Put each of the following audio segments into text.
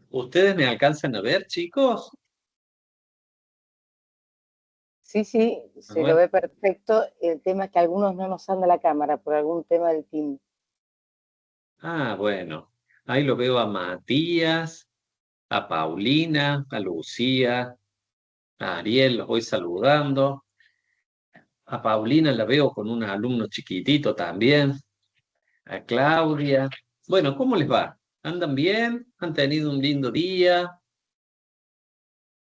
¿Ustedes me alcanzan a ver, chicos? Sí, sí, A se lo ver. ve perfecto. El tema es que algunos no nos anda la cámara por algún tema del team. Ah, bueno. Ahí lo veo a Matías, a Paulina, a Lucía, a Ariel, los voy saludando. A Paulina la veo con un alumno chiquitito también. A Claudia. Bueno, ¿cómo les va? ¿Andan bien? ¿Han tenido un lindo día?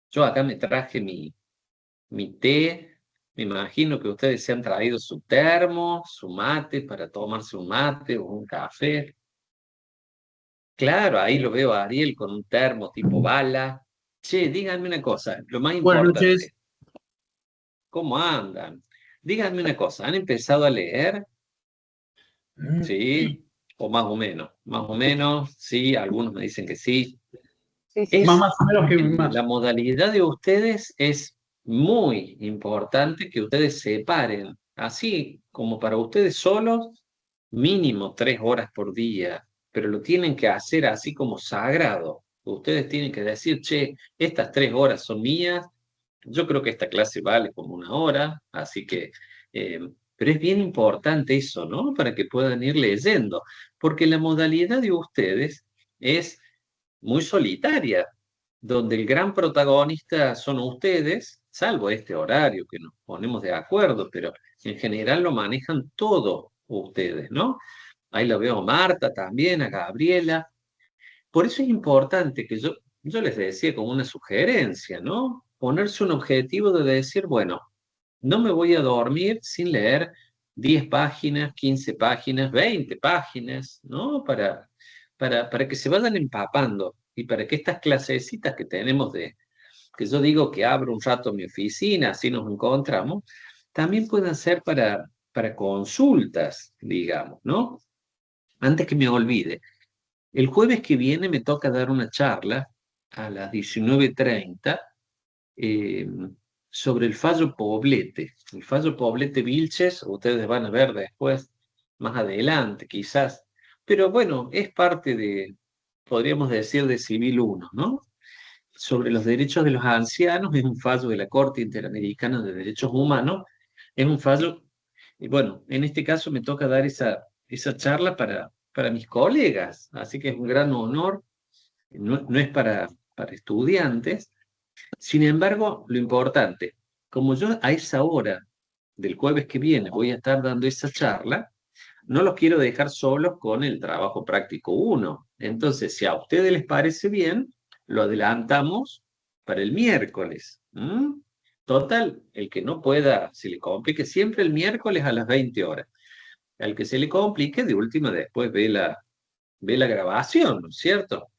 Yo acá me traje mi té. Me imagino que ustedes se han traído su termo, su mate para tomarse un mate o un café. Claro, ahí lo veo a Ariel con un termo tipo bala. Che, díganme una cosa, lo más Buenas noches. importante, ¿cómo andan? Díganme una cosa, ¿han empezado a leer? Sí, Sí, o más o menos, sí, algunos me dicen que sí. Sí, sí. más, Es, más o menos que la más. modalidad de ustedes es muy importante que ustedes separen, así como para ustedes solos, mínimo 3 horas por día, pero lo tienen que hacer así como sagrado. Ustedes tienen que decir, che, estas 3 horas son mías, yo creo que esta clase vale como 1 hora, así que, eh, pero es bien importante eso, ¿no? Para que puedan ir leyendo, porque la modalidad de ustedes es muy solitaria, donde el gran protagonista son ustedes, salvo este horario que nos ponemos de acuerdo, pero en general lo manejan todo ustedes, ¿no? Ahí lo veo a Marta también, a Gabriela. Por eso es importante que yo les decía como una sugerencia, ¿no? Ponerse un objetivo de decir, bueno, no me voy a dormir sin leer 10 páginas, 15 páginas, 20 páginas, ¿no? Para que se vayan empapando y para que estas clasecitas que tenemos que yo digo que abro un rato mi oficina, así nos encontramos, también puedan ser para consultas, digamos, ¿no? Antes que me olvide, el jueves que viene me toca dar una charla a las 19:30 eh, sobre el fallo Poblete. El fallo Poblete-Vilches, ustedes van a ver después, más adelante quizás, pero bueno, es parte de, podríamos decir, de Civil 1, ¿no? Sobre los derechos de los ancianos, es un fallo de la Corte Interamericana de Derechos Humanos, es un fallo, y bueno, en este caso me toca dar esa charla para mis colegas, así que es un gran honor, no es para estudiantes. Sin embargo, lo importante, como yo a esa hora del jueves que viene voy a estar dando esa charla, no los quiero dejar solos con el trabajo práctico uno. Entonces, si a ustedes les parece bien, lo adelantamos para el miércoles. ¿M? Total, el que no pueda, se le complique siempre el miércoles a las 20 horas. Al que se le complique, de última después ve la grabación, ¿no es cierto?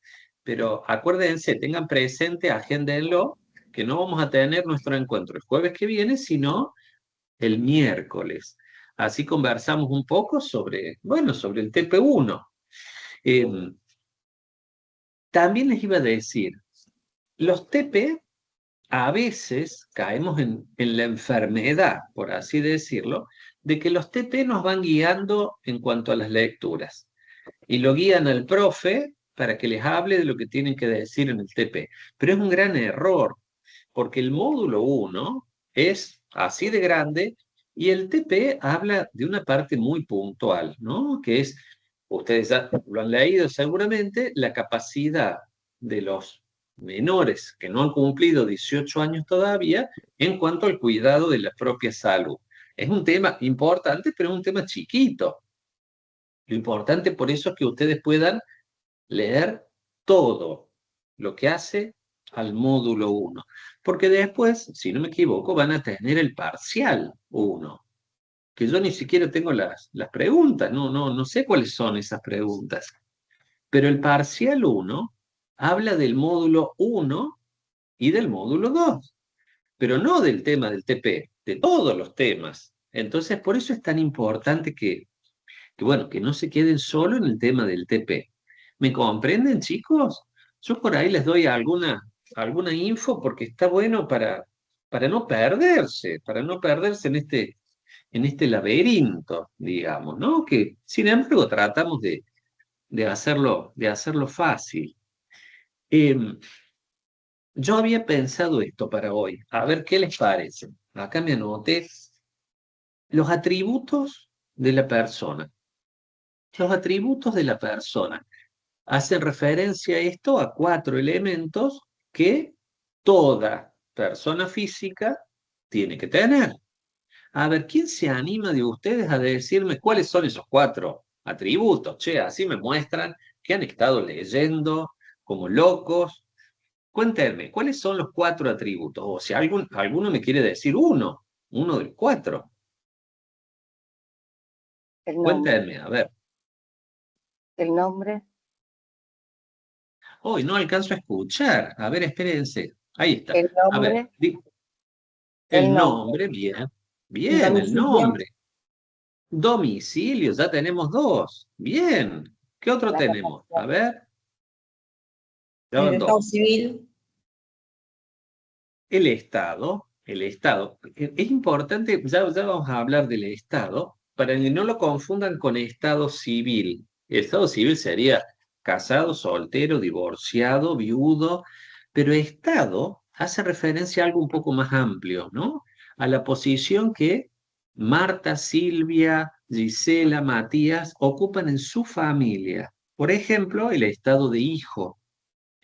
Pero acuérdense, tengan presente, agéndenlo, que no vamos a tener nuestro encuentro el jueves que viene, sino el miércoles. Así conversamos un poco sobre, bueno, sobre el TP1. Eh, También les iba a decir, los TP a veces caemos en la enfermedad, por así decirlo, de que los TP nos van guiando en cuanto a las lecturas y lo guían al profe para que les hable de lo que tienen que decir en el TP. Pero es un gran error, porque el módulo 1 es así de grande y el TP habla de una parte muy puntual, ¿no? Que es, ustedes ya lo han leído seguramente, la capacidad de los menores que no han cumplido 18 años todavía en cuanto al cuidado de la propia salud. Es un tema importante, pero es un tema chiquito. Lo importante por eso es que ustedes puedan leer todo lo que hace al módulo 1. Porque después, si no me equivoco, van a tener el parcial 1, que yo ni siquiera tengo las preguntas, no sé cuáles son esas preguntas. Pero el parcial 1 habla del módulo 1 y del módulo 2, pero no del tema del TP, de todos los temas. Entonces, por eso es tan importante bueno, que no se queden solo en el tema del TP. ¿Me comprenden, chicos? Yo por ahí les doy alguna info porque está bueno para no perderse en este laberinto, digamos, ¿no? Que sin embargo tratamos de hacerlo fácil. Yo había pensado esto para hoy, a ver qué les parece. Acá me anoté los atributos de la persona. Los atributos de la persona hacen referencia a esto, a 4 elementos que toda persona física tiene que tener. A ver, ¿quién se anima de ustedes a decirme cuáles son esos 4 atributos? Che, así me muestran que han estado leyendo como locos. Cuéntenme, ¿cuáles son los 4 atributos? O si alguno me quiere decir uno de los 4. El nombre. Cuéntenme, a ver. El nombre. Hoy no alcanzo a escuchar. A ver, espérense. Ahí está. El A ver, nombre. El el nombre. nombre, bien. El Bien, el domicilio. nombre. Domicilio, ya tenemos 2. Bien. ¿Qué otro La tenemos? capacidad. A ver, ya El van estado 2. civil, El Estado, el Estado. Es importante, ya vamos a hablar del Estado, para que no lo confundan con Estado civil. El Estado civil sería casado, soltero, divorciado, viudo, pero Estado hace referencia a algo un poco más amplio, ¿no? A la posición que Marta, Silvia, Gisela, Matías ocupan en su familia. Por ejemplo, el estado de hijo,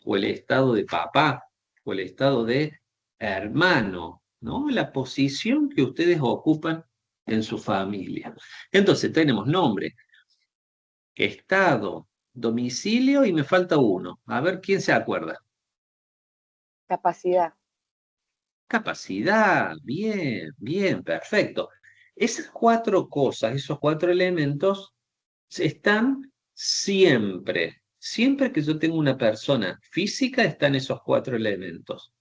o el estado de papá, o el estado de hermano, ¿no? La posición que ustedes ocupan en su familia. Entonces tenemos nombre, estado, domicilio y me falta uno. A ver quién se acuerda. Capacidad. Capacidad, bien, bien, perfecto. Esas 4 cosas, esos 4 elementos están siempre. Siempre que yo tengo una persona física, están esos 4 elementos.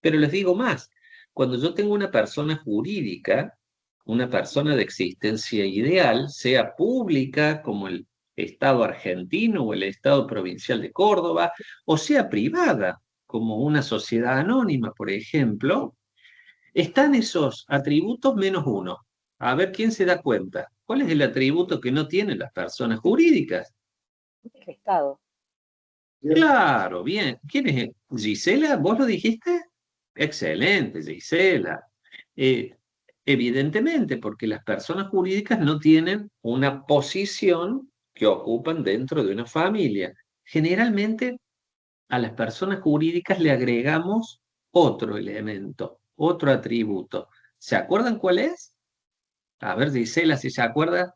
Pero les digo más, cuando yo tengo una persona jurídica, una persona de existencia ideal, sea pública como el Estado argentino o el Estado provincial de Córdoba, o sea privada como una sociedad anónima, por ejemplo, están esos atributos menos uno. A ver quién se da cuenta. ¿Cuál es el atributo que no tienen las personas jurídicas? El Estado. Claro, bien. ¿Quién es? ¿Gisela? ¿Vos lo dijiste? Excelente, Gisela. Eh, Evidentemente, porque las personas jurídicas no tienen una posición que ocupan dentro de una familia. Generalmente a las personas jurídicas le agregamos otro elemento, otro atributo. ¿Se acuerdan cuál es? A ver, Gisela, si se acuerda.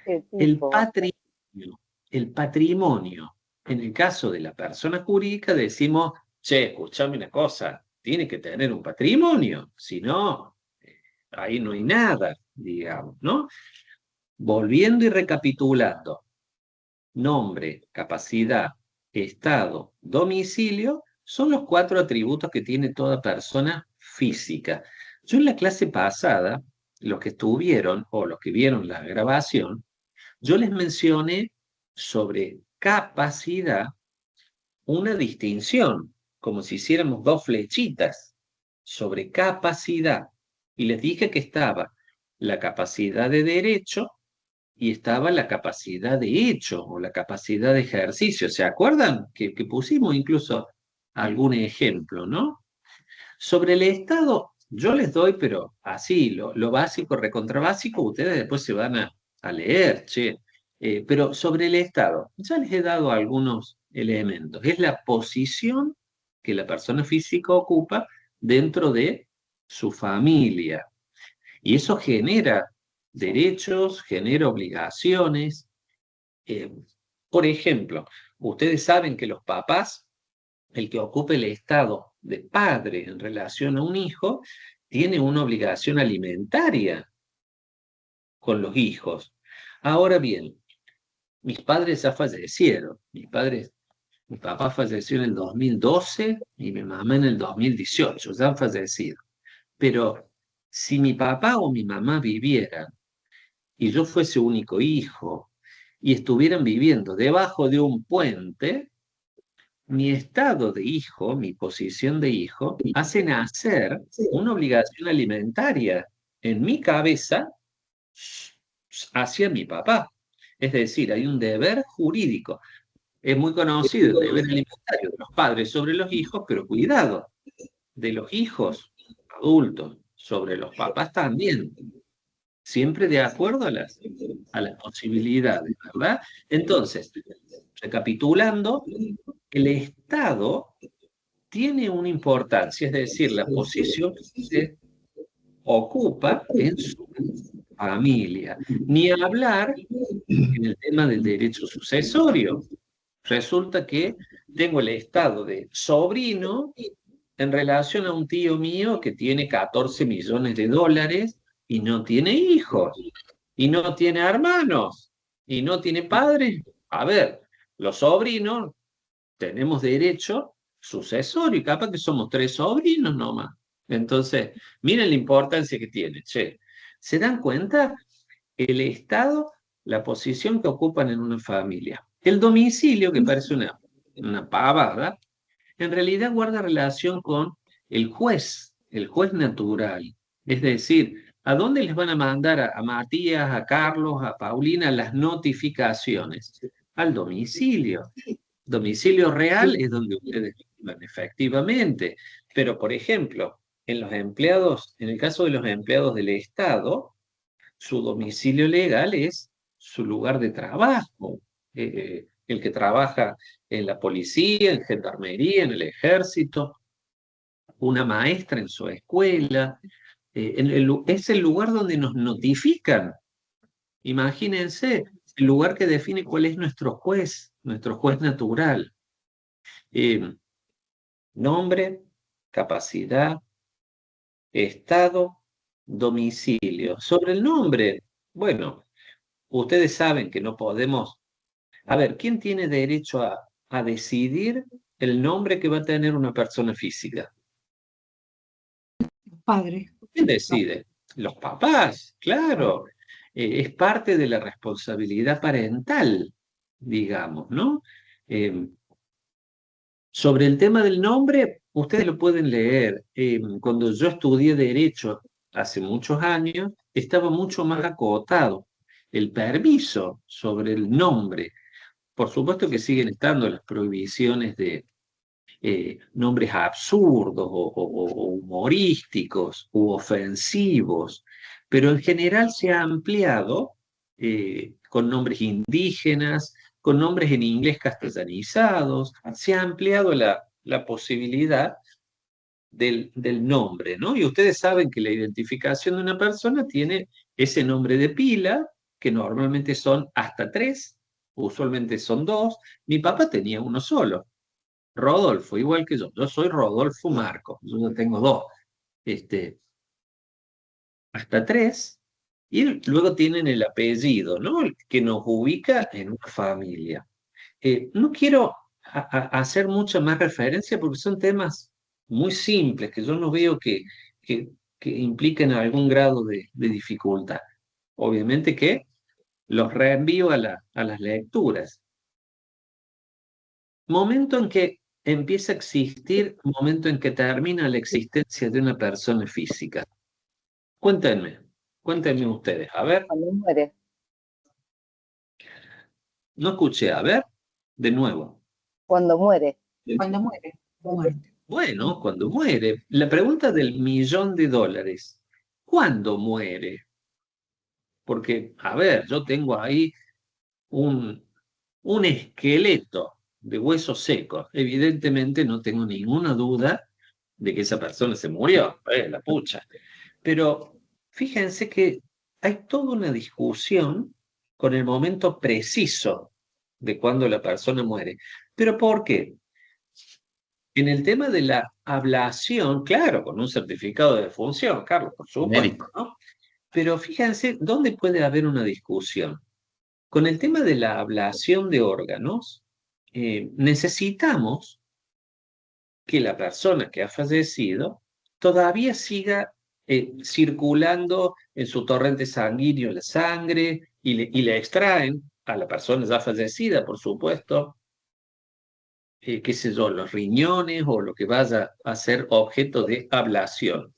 El El tipo. patrimonio. El patrimonio. En el caso de la persona jurídica decimos, che, escuchame una cosa, tiene que tener un patrimonio, si no, ahí no hay nada, digamos, ¿no? Volviendo y recapitulando, nombre, capacidad, estado, domicilio, son los 4 atributos que tiene toda persona física. Yo en la clase pasada, los que estuvieron o los que vieron la grabación, yo les mencioné sobre capacidad una distinción, como si hiciéramos 2 flechitas sobre capacidad. Y les dije que estaba la capacidad de derecho y estaba la capacidad de hecho o la capacidad de ejercicio. ¿Se acuerdan? Que pusimos incluso algún ejemplo, ¿no? Sobre el Estado, yo les doy, pero así, lo básico, recontra básico, ustedes después se van a leer, che. Pero sobre el Estado, ya les he dado algunos elementos. Es la posición que la persona física ocupa dentro de su familia. Y eso genera derechos, genera obligaciones. Eh, por ejemplo, ustedes saben que los papás, el que ocupe el estado de padre en relación a un hijo, tiene una obligación alimentaria con los hijos. Ahora bien, mis padres ya fallecieron. Mi papá falleció en el 2012 y mi mamá en el 2018, ya han fallecido. Pero si mi papá o mi mamá vivieran y yo fuese único hijo y estuvieran viviendo debajo de un puente, mi estado de hijo, mi posición de hijo, hace nacer una obligación alimentaria en mi cabeza hacia mi papá. Es decir, hay un deber jurídico. Es muy conocido el deber alimentario de los padres sobre los hijos, pero cuidado, de los hijos adultos sobre los papás también, siempre de acuerdo a las posibilidades, ¿verdad? Entonces, recapitulando, el Estado tiene una importancia, es decir, la posición que se ocupa en su familia. Ni hablar en el tema del derecho sucesorio. Resulta que tengo el estado de sobrino en relación a un tío mío que tiene 14 millones de dólares y no tiene hijos, y no tiene hermanos, y no tiene padres. A ver, los sobrinos tenemos derecho sucesorio, y capaz que somos 3 sobrinos nomás. Entonces, miren la importancia que tiene. Che, ¿se dan cuenta? El Estado, la posición que ocupan en una familia. El domicilio, que parece una pavada, en realidad guarda relación con el juez natural. Es decir, ¿a dónde les van a mandar a Matías, a Carlos, a Paulina las notificaciones? Al domicilio. Domicilio real es donde ustedes vivan efectivamente. Pero, por ejemplo, en los empleados, en el caso de los empleados del Estado, su domicilio legal es su lugar de trabajo. El que trabaja en la policía, en gendarmería, en el ejército, una maestra en su escuela, es el lugar donde nos notifican. Imagínense, el lugar que define cuál es nuestro juez natural. Eh, Nombre, capacidad, estado, domicilio. Sobre el nombre, bueno, ustedes saben que no podemos. A ver, ¿quién tiene derecho a decidir el nombre que va a tener una persona física? Padre. ¿Quién decide? Los papás, claro. Es parte de la responsabilidad parental, digamos, ¿no? Eh, Sobre el tema del nombre, ustedes lo pueden leer. Cuando yo estudié Derecho hace muchos años, estaba mucho más acotado el permiso sobre el nombre. Por supuesto que siguen estando las prohibiciones de nombres absurdos o humorísticos u ofensivos, pero en general se ha ampliado con nombres indígenas, con nombres en inglés castellanizados, se ha ampliado la posibilidad del nombre, ¿no? Y ustedes saben que la identificación de una persona tiene ese nombre de pila, que normalmente son hasta 3, usualmente son 2. Mi papá tenía uno solo, Rodolfo, igual que yo. Yo soy Rodolfo Marcos, yo no tengo 2. Este, hasta 3. Y luego tienen el apellido, ¿no? El que nos ubica en una familia. No quiero hacer mucha más referencia porque son temas muy simples que yo no veo que, que impliquen algún grado de dificultad. Obviamente que los reenvío a las lecturas. Momento en que empieza a existir, momento en que termina la existencia de una persona física. Cuéntenme, cuéntenme ustedes. A ver, Cuando muere. no escuché, a ver, de nuevo. Cuando muere. Cuando muere. Muerte. Bueno, cuando muere. La pregunta del $1.000.000. ¿Cuándo muere? Porque, a ver, yo tengo ahí un, un esqueleto de huesos secos. Evidentemente no tengo ninguna duda de que esa persona se murió, la pucha. Pero fíjense que hay toda una discusión con el momento preciso de cuando la persona muere. ¿Pero por qué? En el tema de la ablación, claro, con un certificado de defunción, Carlos, por supuesto, ¿no? Pero fíjense, ¿dónde puede haber una discusión? Con el tema de la ablación de órganos, necesitamos que la persona que ha fallecido todavía siga circulando en su torrente sanguíneo la sangre y le extraen a la persona ya fallecida, por supuesto, qué sé yo, los riñones o lo que vaya a ser objeto de ablación.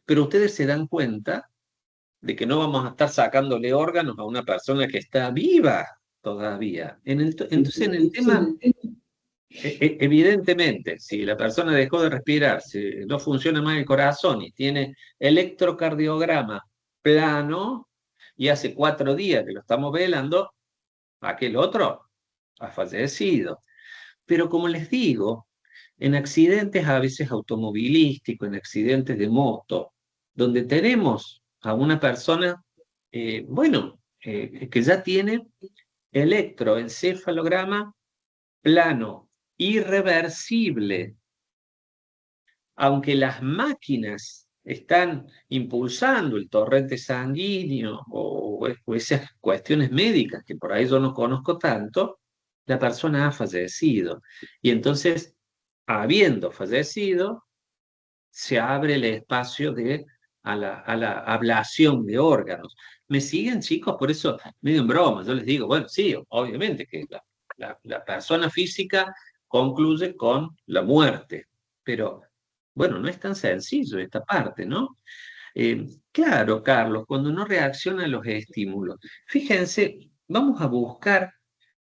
Pero ustedes se dan cuenta de que no vamos a estar sacándole órganos a una persona que está viva todavía. Entonces, en el tema, evidentemente, si la persona dejó de respirar, si no funciona más el corazón y tiene electrocardiograma plano, y hace 4 días que lo estamos velando, aquel otro ha fallecido. Pero como les digo, en accidentes a veces automovilísticos, en accidentes de moto, donde tenemos a una persona, que ya tiene electroencefalograma plano, irreversible, aunque las máquinas están impulsando el torrente sanguíneo o esas cuestiones médicas que por ahí yo no conozco tanto, la persona ha fallecido. Y entonces, habiendo fallecido, se abre el espacio a la ablación de órganos. ¿Me siguen, chicos? Por eso, medio en broma, yo les digo, bueno, sí, obviamente que la persona física concluye con la muerte, pero bueno, no es tan sencillo esta parte, ¿no? Claro, Carlos, cuando no reacciona a los estímulos. Fíjense, vamos a buscar,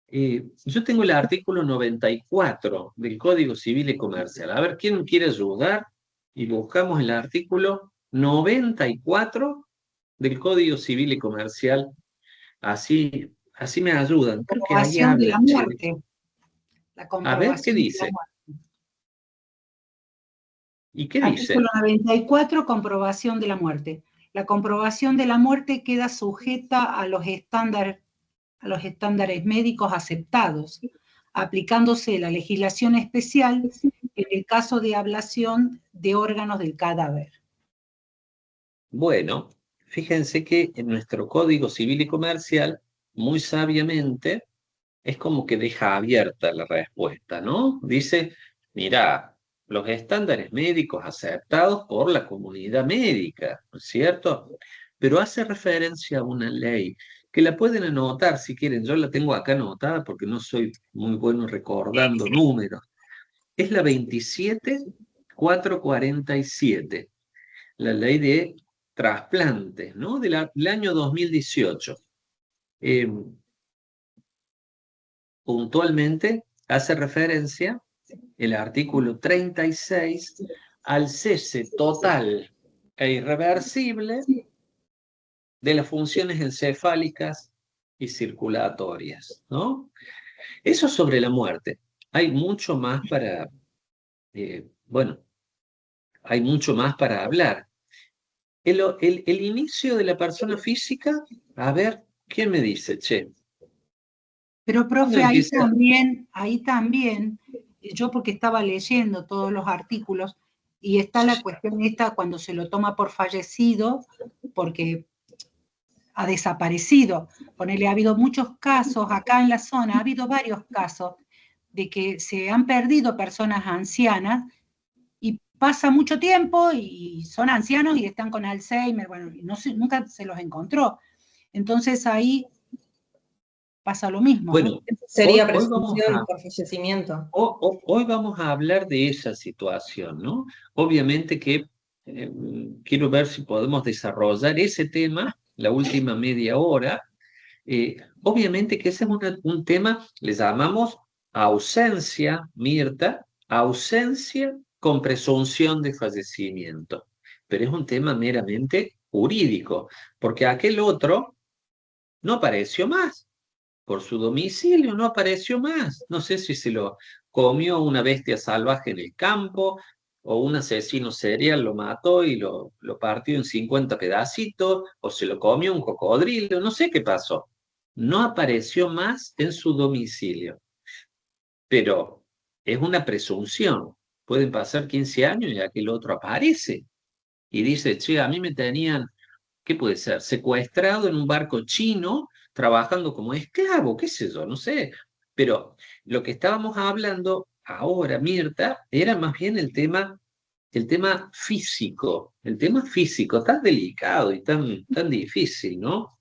yo tengo el artículo 94 del Código Civil y Comercial. A ver, ¿quién quiere ayudar? Y buscamos el artículo 94 del Código Civil y Comercial. Así me ayudan. Creo que ahí Comprobación de habla, la che. muerte. La A ver, ¿qué comprobación de la dice? muerte. ¿Y qué dice? Artículo 94, comprobación de la muerte. La comprobación de la muerte queda sujeta a los estándares médicos aceptados, aplicándose la legislación especial en el caso de ablación de órganos del cadáver. Bueno, fíjense que en nuestro Código Civil y Comercial, muy sabiamente, es como que deja abierta la respuesta, ¿no? Dice, mira, los estándares médicos aceptados por la comunidad médica, ¿no es cierto? Pero hace referencia a una ley que la pueden anotar si quieren. Yo la tengo acá anotada porque no soy muy bueno recordando números. Es la 27447, la ley de trasplantes, ¿no? Del año 2018. Puntualmente hace referencia el artículo 36 al cese total e irreversible de las funciones encefálicas y circulatorias, ¿no? Eso sobre la muerte. Hay mucho más bueno, hay mucho más para hablar. El inicio de la persona física, a ver, ¿quién me dice, che? Pero, ¿Cuándo profe, empieza? ahí también, yo porque estaba leyendo todos los artículos, y está la cuestión esta cuando se lo toma por fallecido, porque ha desaparecido. Ponele, ha habido muchos casos acá en la zona, ha habido varios casos de que se han perdido personas ancianas y pasa mucho tiempo y son ancianos y están con Alzheimer, bueno, y nunca se los encontró. Entonces ahí pasa lo mismo, ¿no? Bueno, Sería hoy vamos presunción a, por fallecimiento. hoy vamos a hablar de esa situación, ¿no? Obviamente que eh, quiero ver si podemos desarrollar ese tema la última media hora. Obviamente que ese es un tema, le llamamos ausencia, Mirta, ausencia con presunción de fallecimiento, pero es un tema meramente jurídico, porque aquel otro no apareció más por su domicilio, no apareció más. No sé si se lo comió una bestia salvaje en el campo o un asesino serial lo mató y lo partió en 50 pedacitos o se lo comió un cocodrilo, no sé qué pasó. No apareció más en su domicilio, pero es una presunción. Pueden pasar 15 años y aquel otro aparece y dice, che, a mí me tenían, ¿qué puede ser? Secuestrado en un barco chino, trabajando como esclavo, qué sé yo, no sé. Pero lo que estábamos hablando ahora, Mirta, era más bien el tema físico, el tema físico, tan delicado y tan difícil, ¿no?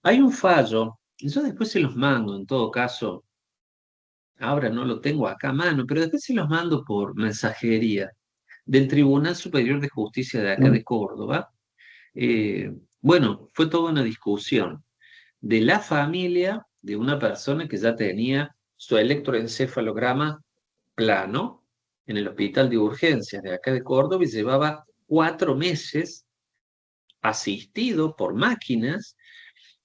Hay un fallo, yo después se los mando, en todo caso, ahora no lo tengo acá a mano, pero después se los mando por mensajería del Tribunal Superior de Justicia de acá de Córdoba, Bueno, fue toda una discusión de la familia de una persona que ya tenía su electroencefalograma plano en el hospital de urgencias de acá de Córdoba y llevaba 4 meses asistido por máquinas.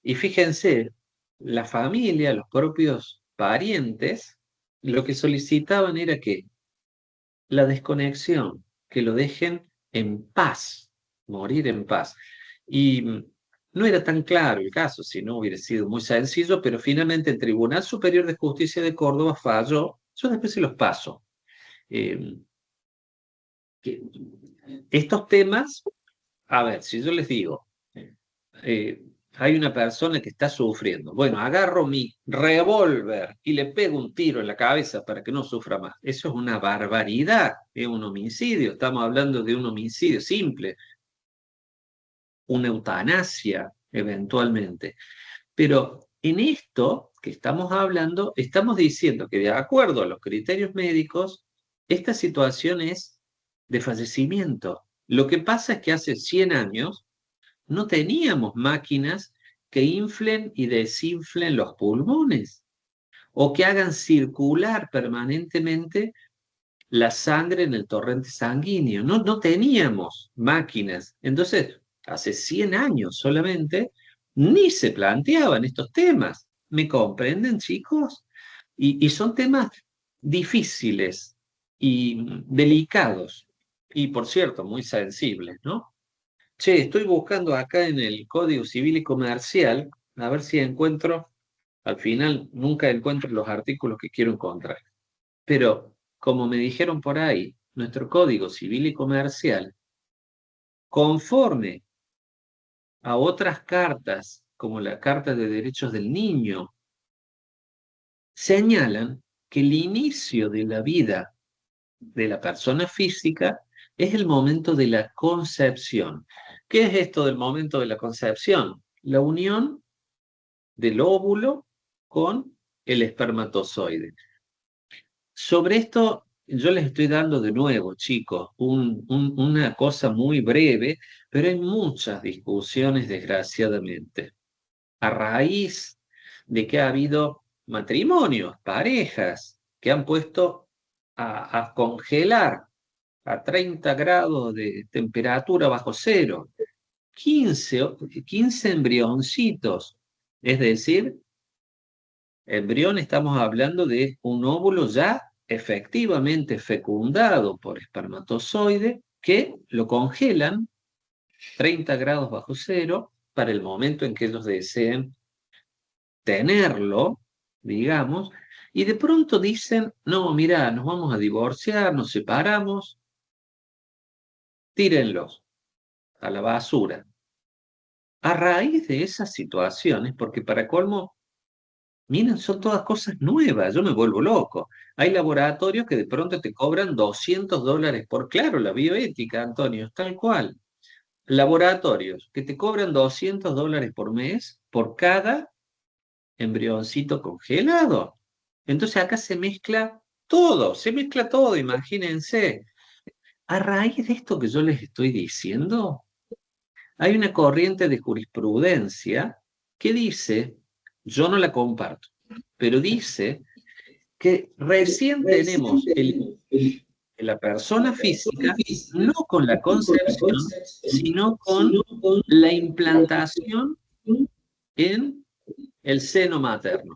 Y fíjense, la familia, los propios parientes, lo que solicitaban era que la desconexión, que lo dejen en paz, morir en paz. Y no era tan claro el caso, si no hubiera sido muy sencillo, pero finalmente el Tribunal Superior de Justicia de Córdoba falló. Yo después se los paso. Eh, que estos temas, a ver, si yo les digo, eh, hay una persona que está sufriendo, bueno, agarro mi revólver y le pego un tiro en la cabeza para que no sufra más. Eso es una barbaridad, es un homicidio, estamos hablando de un homicidio simple, una eutanasia eventualmente. Pero en esto que estamos hablando, estamos diciendo que de acuerdo a los criterios médicos, esta situación es de fallecimiento. Lo que pasa es que hace 100 años no teníamos máquinas que inflen y desinflen los pulmones o que hagan circular permanentemente la sangre en el torrente sanguíneo. No, no teníamos máquinas. Entonces, hace 100 años solamente, ni se planteaban estos temas. ¿Me comprenden, chicos? Y son temas difíciles y delicados. Y, por cierto, muy sensibles, ¿no? Che, estoy buscando acá en el Código Civil y Comercial, a ver si encuentro, al final nunca encuentro los artículos que quiero encontrar. Pero, como me dijeron por ahí, nuestro Código Civil y Comercial, conforme a otras cartas, como la Carta de Derechos del Niño, señalan que el inicio de la vida de la persona física es el momento de la concepción. ¿Qué es esto del momento de la concepción? La unión del óvulo con el espermatozoide. Sobre esto yo les estoy dando de nuevo, chicos, una cosa muy breve, pero hay muchas discusiones, desgraciadamente, a raíz de que ha habido matrimonios, parejas, que han puesto a congelar a 30 grados de temperatura bajo cero, 15 embrioncitos, es decir, embrión, estamos hablando de un óvulo ya efectivamente fecundado por espermatozoide que lo congelan 30 grados bajo cero para el momento en que ellos deseen tenerlo, digamos, y de pronto dicen, no, mira, nos vamos a divorciar, nos separamos, tírenlos a la basura. A raíz de esas situaciones, porque para colmo, miren, son todas cosas nuevas, yo me vuelvo loco. Hay laboratorios que de pronto te cobran $200 por, claro, la bioética, Antonio, es tal cual. Laboratorios que te cobran $200 por mes por cada embrioncito congelado. Entonces acá se mezcla todo, imagínense. A raíz de esto que yo les estoy diciendo, hay una corriente de jurisprudencia que dice, yo no la comparto, pero dice que recién tenemos la persona física no con la concepción, sino con la implantación en el seno materno.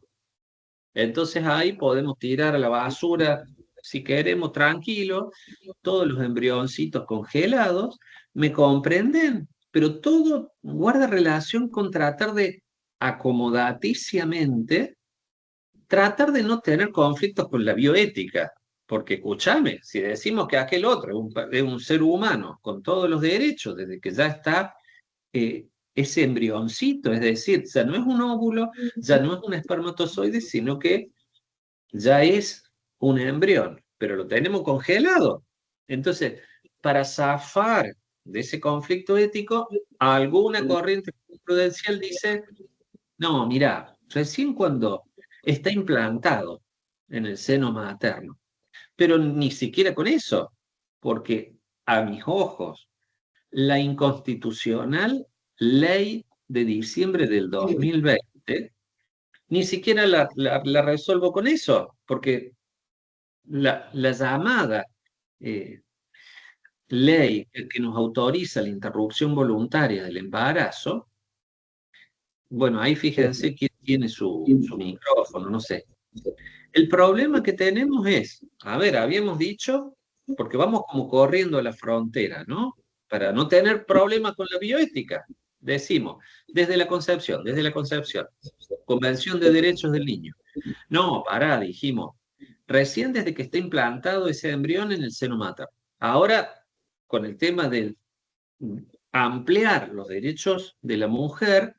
Entonces ahí podemos tirar a la basura, si queremos, tranquilo, todos los embrioncitos congelados, ¿me comprenden? Pero todo guarda relación con tratar de acomodaticiamente, tratar de no tener conflictos con la bioética. Porque escúchame, si decimos que aquel otro es un ser humano con todos los derechos, desde que ya está ese embrioncito, es decir, ya no es un óvulo, ya no es un espermatozoide, sino que ya es un embrión, pero lo tenemos congelado. Entonces, para zafar de ese conflicto ético, alguna corriente prudencial dice, no, mira, recién cuando está implantado en el seno materno, pero ni siquiera con eso, porque a mis ojos, la inconstitucional ley de diciembre del 2020, ni siquiera la resuelvo con eso, porque la llamada ley que nos autoriza la interrupción voluntaria del embarazo, bueno, ahí fíjense quién tiene su micrófono, no sé. El problema que tenemos es, a ver, habíamos dicho, porque vamos como corriendo a la frontera, ¿no? Para no tener problemas con la bioética. Decimos, desde la concepción, Convención de Derechos del Niño. No, pará, dijimos, recién desde que está implantado ese embrión en el seno materno. Ahora, con el tema de ampliar los derechos de la mujer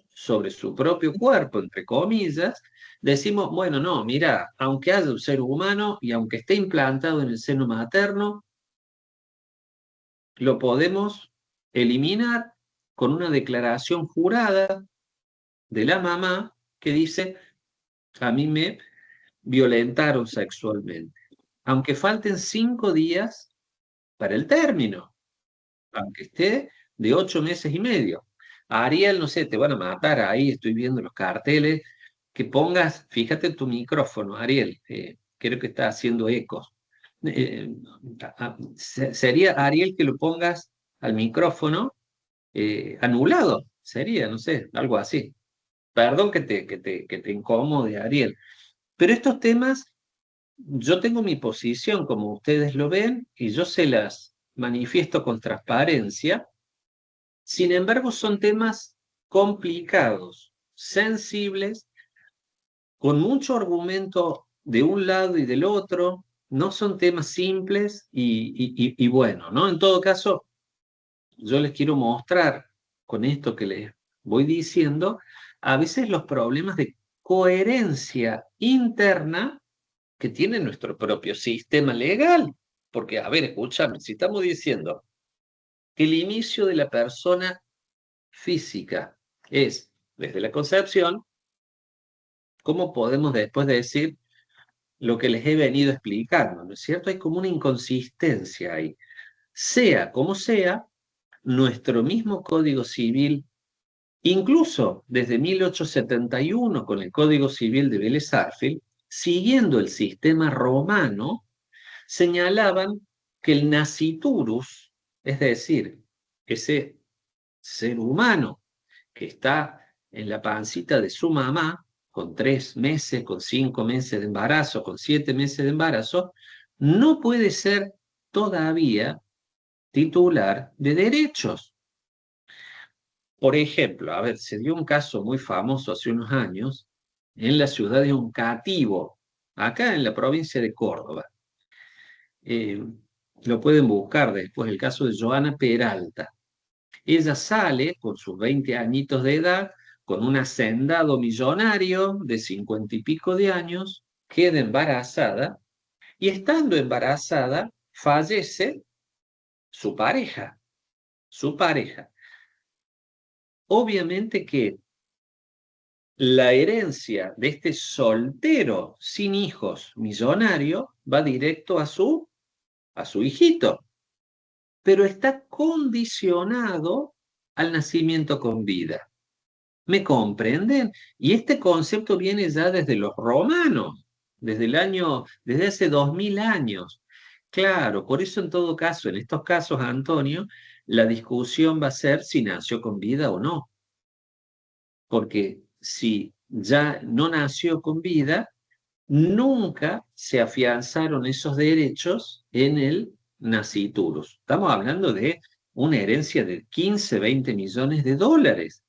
sobre su propio cuerpo, entre comillas, decimos, bueno, no, mira, aunque haya un ser humano y aunque esté implantado en el seno materno, lo podemos eliminar con una declaración jurada de la mamá que dice, a mí me violentaron sexualmente, aunque falten 5 días para el término, aunque esté de 8 meses y medio. A Ariel, no sé, te van a matar ahí, estoy viendo los carteles, que pongas, fíjate en tu micrófono, Ariel, creo que está haciendo ecos. Sería, Ariel, que lo pongas al micrófono anulado, sería, no sé, algo así. Perdón que te incomode, Ariel. Pero estos temas, yo tengo mi posición, como ustedes lo ven, y yo se las manifiesto con transparencia. Sin embargo, son temas complicados, sensibles, con mucho argumento de un lado y del otro. No son temas simples y bueno, ¿no? En todo caso, yo les quiero mostrar con esto que les voy diciendo, a veces los problemas de coherencia interna que tiene nuestro propio sistema legal. Porque, a ver, escúchame, si estamos diciendo que el inicio de la persona física es desde la concepción, ¿cómo podemos después decir lo que les he venido explicando? ¿No es cierto? Hay como una inconsistencia ahí. Sea como sea, nuestro mismo Código Civil, incluso desde 1871 con el Código Civil de Vélez Sarsfield, siguiendo el sistema romano, señalaban que el nasciturus, es decir, ese ser humano que está en la pancita de su mamá, con 3 meses, con 5 meses de embarazo, con 7 meses de embarazo, no puede ser todavía titular de derechos. Por ejemplo, a ver, se dio un caso muy famoso hace unos años en la ciudad de Oncativo, acá en la provincia de Córdoba. Lo pueden buscar después, el caso de Joana Peralta. Ella sale con sus 20 añitos de edad, con un hacendado millonario de 50 y pico de años, queda embarazada y estando embarazada fallece su pareja, su pareja. Obviamente que la herencia de este soltero sin hijos millonario va directo a su hijito, pero está condicionado al nacimiento con vida. ¿Me comprenden? Y este concepto viene ya desde los romanos, desde hace 2000 años. Claro, por eso en todo caso, en estos casos, Antonio, la discusión va a ser si nació con vida o no. Porque si ya no nació con vida, nunca se afianzaron esos derechos en el nasciturus. Estamos hablando de una herencia de 15, 20 millones de dólares,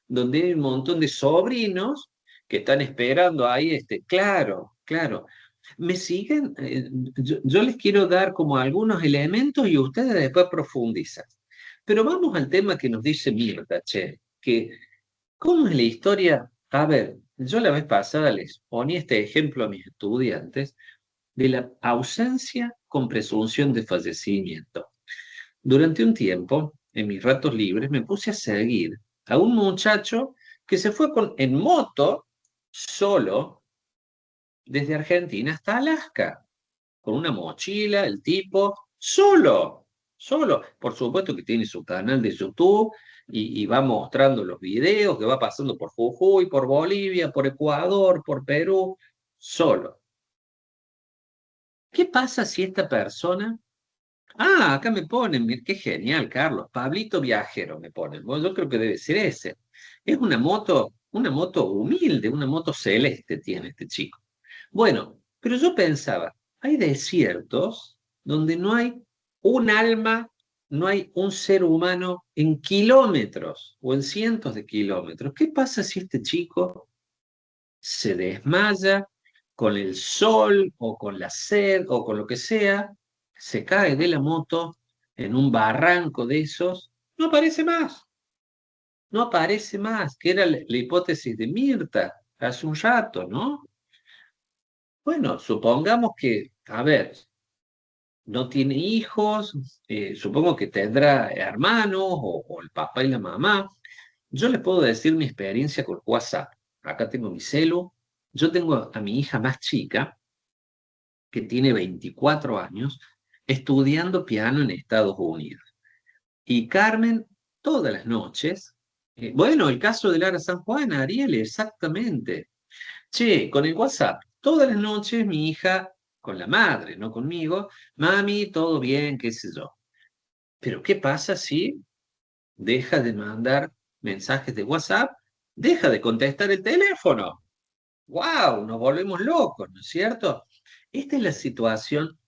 donde hay un montón de sobrinos que están esperando ahí, claro, claro. ¿Me siguen? Yo les quiero dar como algunos elementos y ustedes después profundizan. Pero vamos al tema que nos dice Mirta, che, que ¿cómo es la historia? A ver, yo la vez pasada les ponía este ejemplo a mis estudiantes de la ausencia con presunción de fallecimiento. Durante un tiempo, en mis ratos libres, me puse a seguir a un muchacho que se fue en moto, solo, desde Argentina hasta Alaska, con una mochila, el tipo, solo, solo. Por supuesto que tiene su canal de YouTube y va mostrando los videos que va pasando por Jujuy, por Bolivia, por Ecuador, por Perú, solo. ¿Qué pasa si esta persona... Ah, acá me ponen, mir, qué genial, Carlos. Pablito Viajero me ponen. Bueno, yo creo que debe ser ese. Es una moto humilde, una moto celeste tiene este chico. Bueno, pero yo pensaba, hay desiertos donde no hay un alma, no hay un ser humano en kilómetros o en cientos de kilómetros. ¿Qué pasa si este chico se desmaya con el sol o con la sed o con lo que sea, se cae de la moto en un barranco de esos, no aparece más, no aparece más, que era la hipótesis de Mirta hace un rato, ¿no? Bueno, supongamos que, a ver, no tiene hijos, supongo que tendrá hermanos o el papá y la mamá. Yo les puedo decir mi experiencia con WhatsApp. Acá tengo mi celu. Yo tengo a mi hija más chica, que tiene 24 años, estudiando piano en Estados Unidos. Y Carmen, todas las noches, bueno, el caso de Lara San Juan, Ariel, exactamente. Che, con el WhatsApp, todas las noches mi hija, con la madre, no conmigo, mami, todo bien, qué sé yo. Pero ¿qué pasa si deja de mandar mensajes de WhatsApp, deja de contestar el teléfono? ¡Wow! Nos volvemos locos, ¿no es cierto? Esta es la situación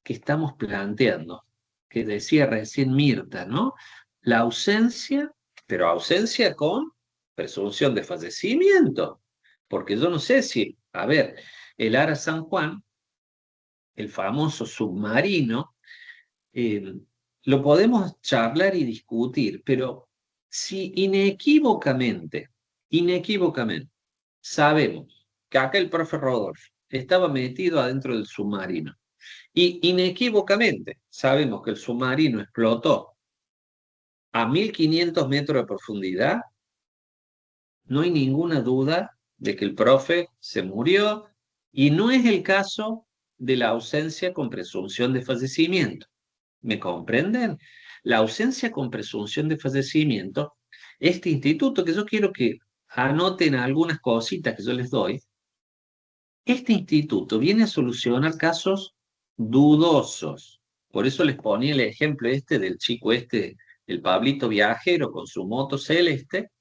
que estamos planteando, que decía recién Mirta, ¿no? La ausencia, pero ausencia con presunción de fallecimiento, porque yo no sé si, a ver, el Ara San Juan, el famoso submarino, eh, lo podemos charlar y discutir, pero si inequívocamente, sabemos que acá el profe Rodolfo estaba metido adentro del submarino, y inequívocamente sabemos que el submarino explotó a 1500 metros de profundidad, no hay ninguna duda de que el profe se murió y no es el caso de la ausencia con presunción de fallecimiento. ¿Me comprenden? La ausencia con presunción de fallecimiento, este instituto, que yo quiero que anoten algunas cositas que yo les doy, este instituto viene a solucionar casos dudosos. Por eso les ponía el ejemplo este del chico este, el Pablito Viajero con su moto celeste,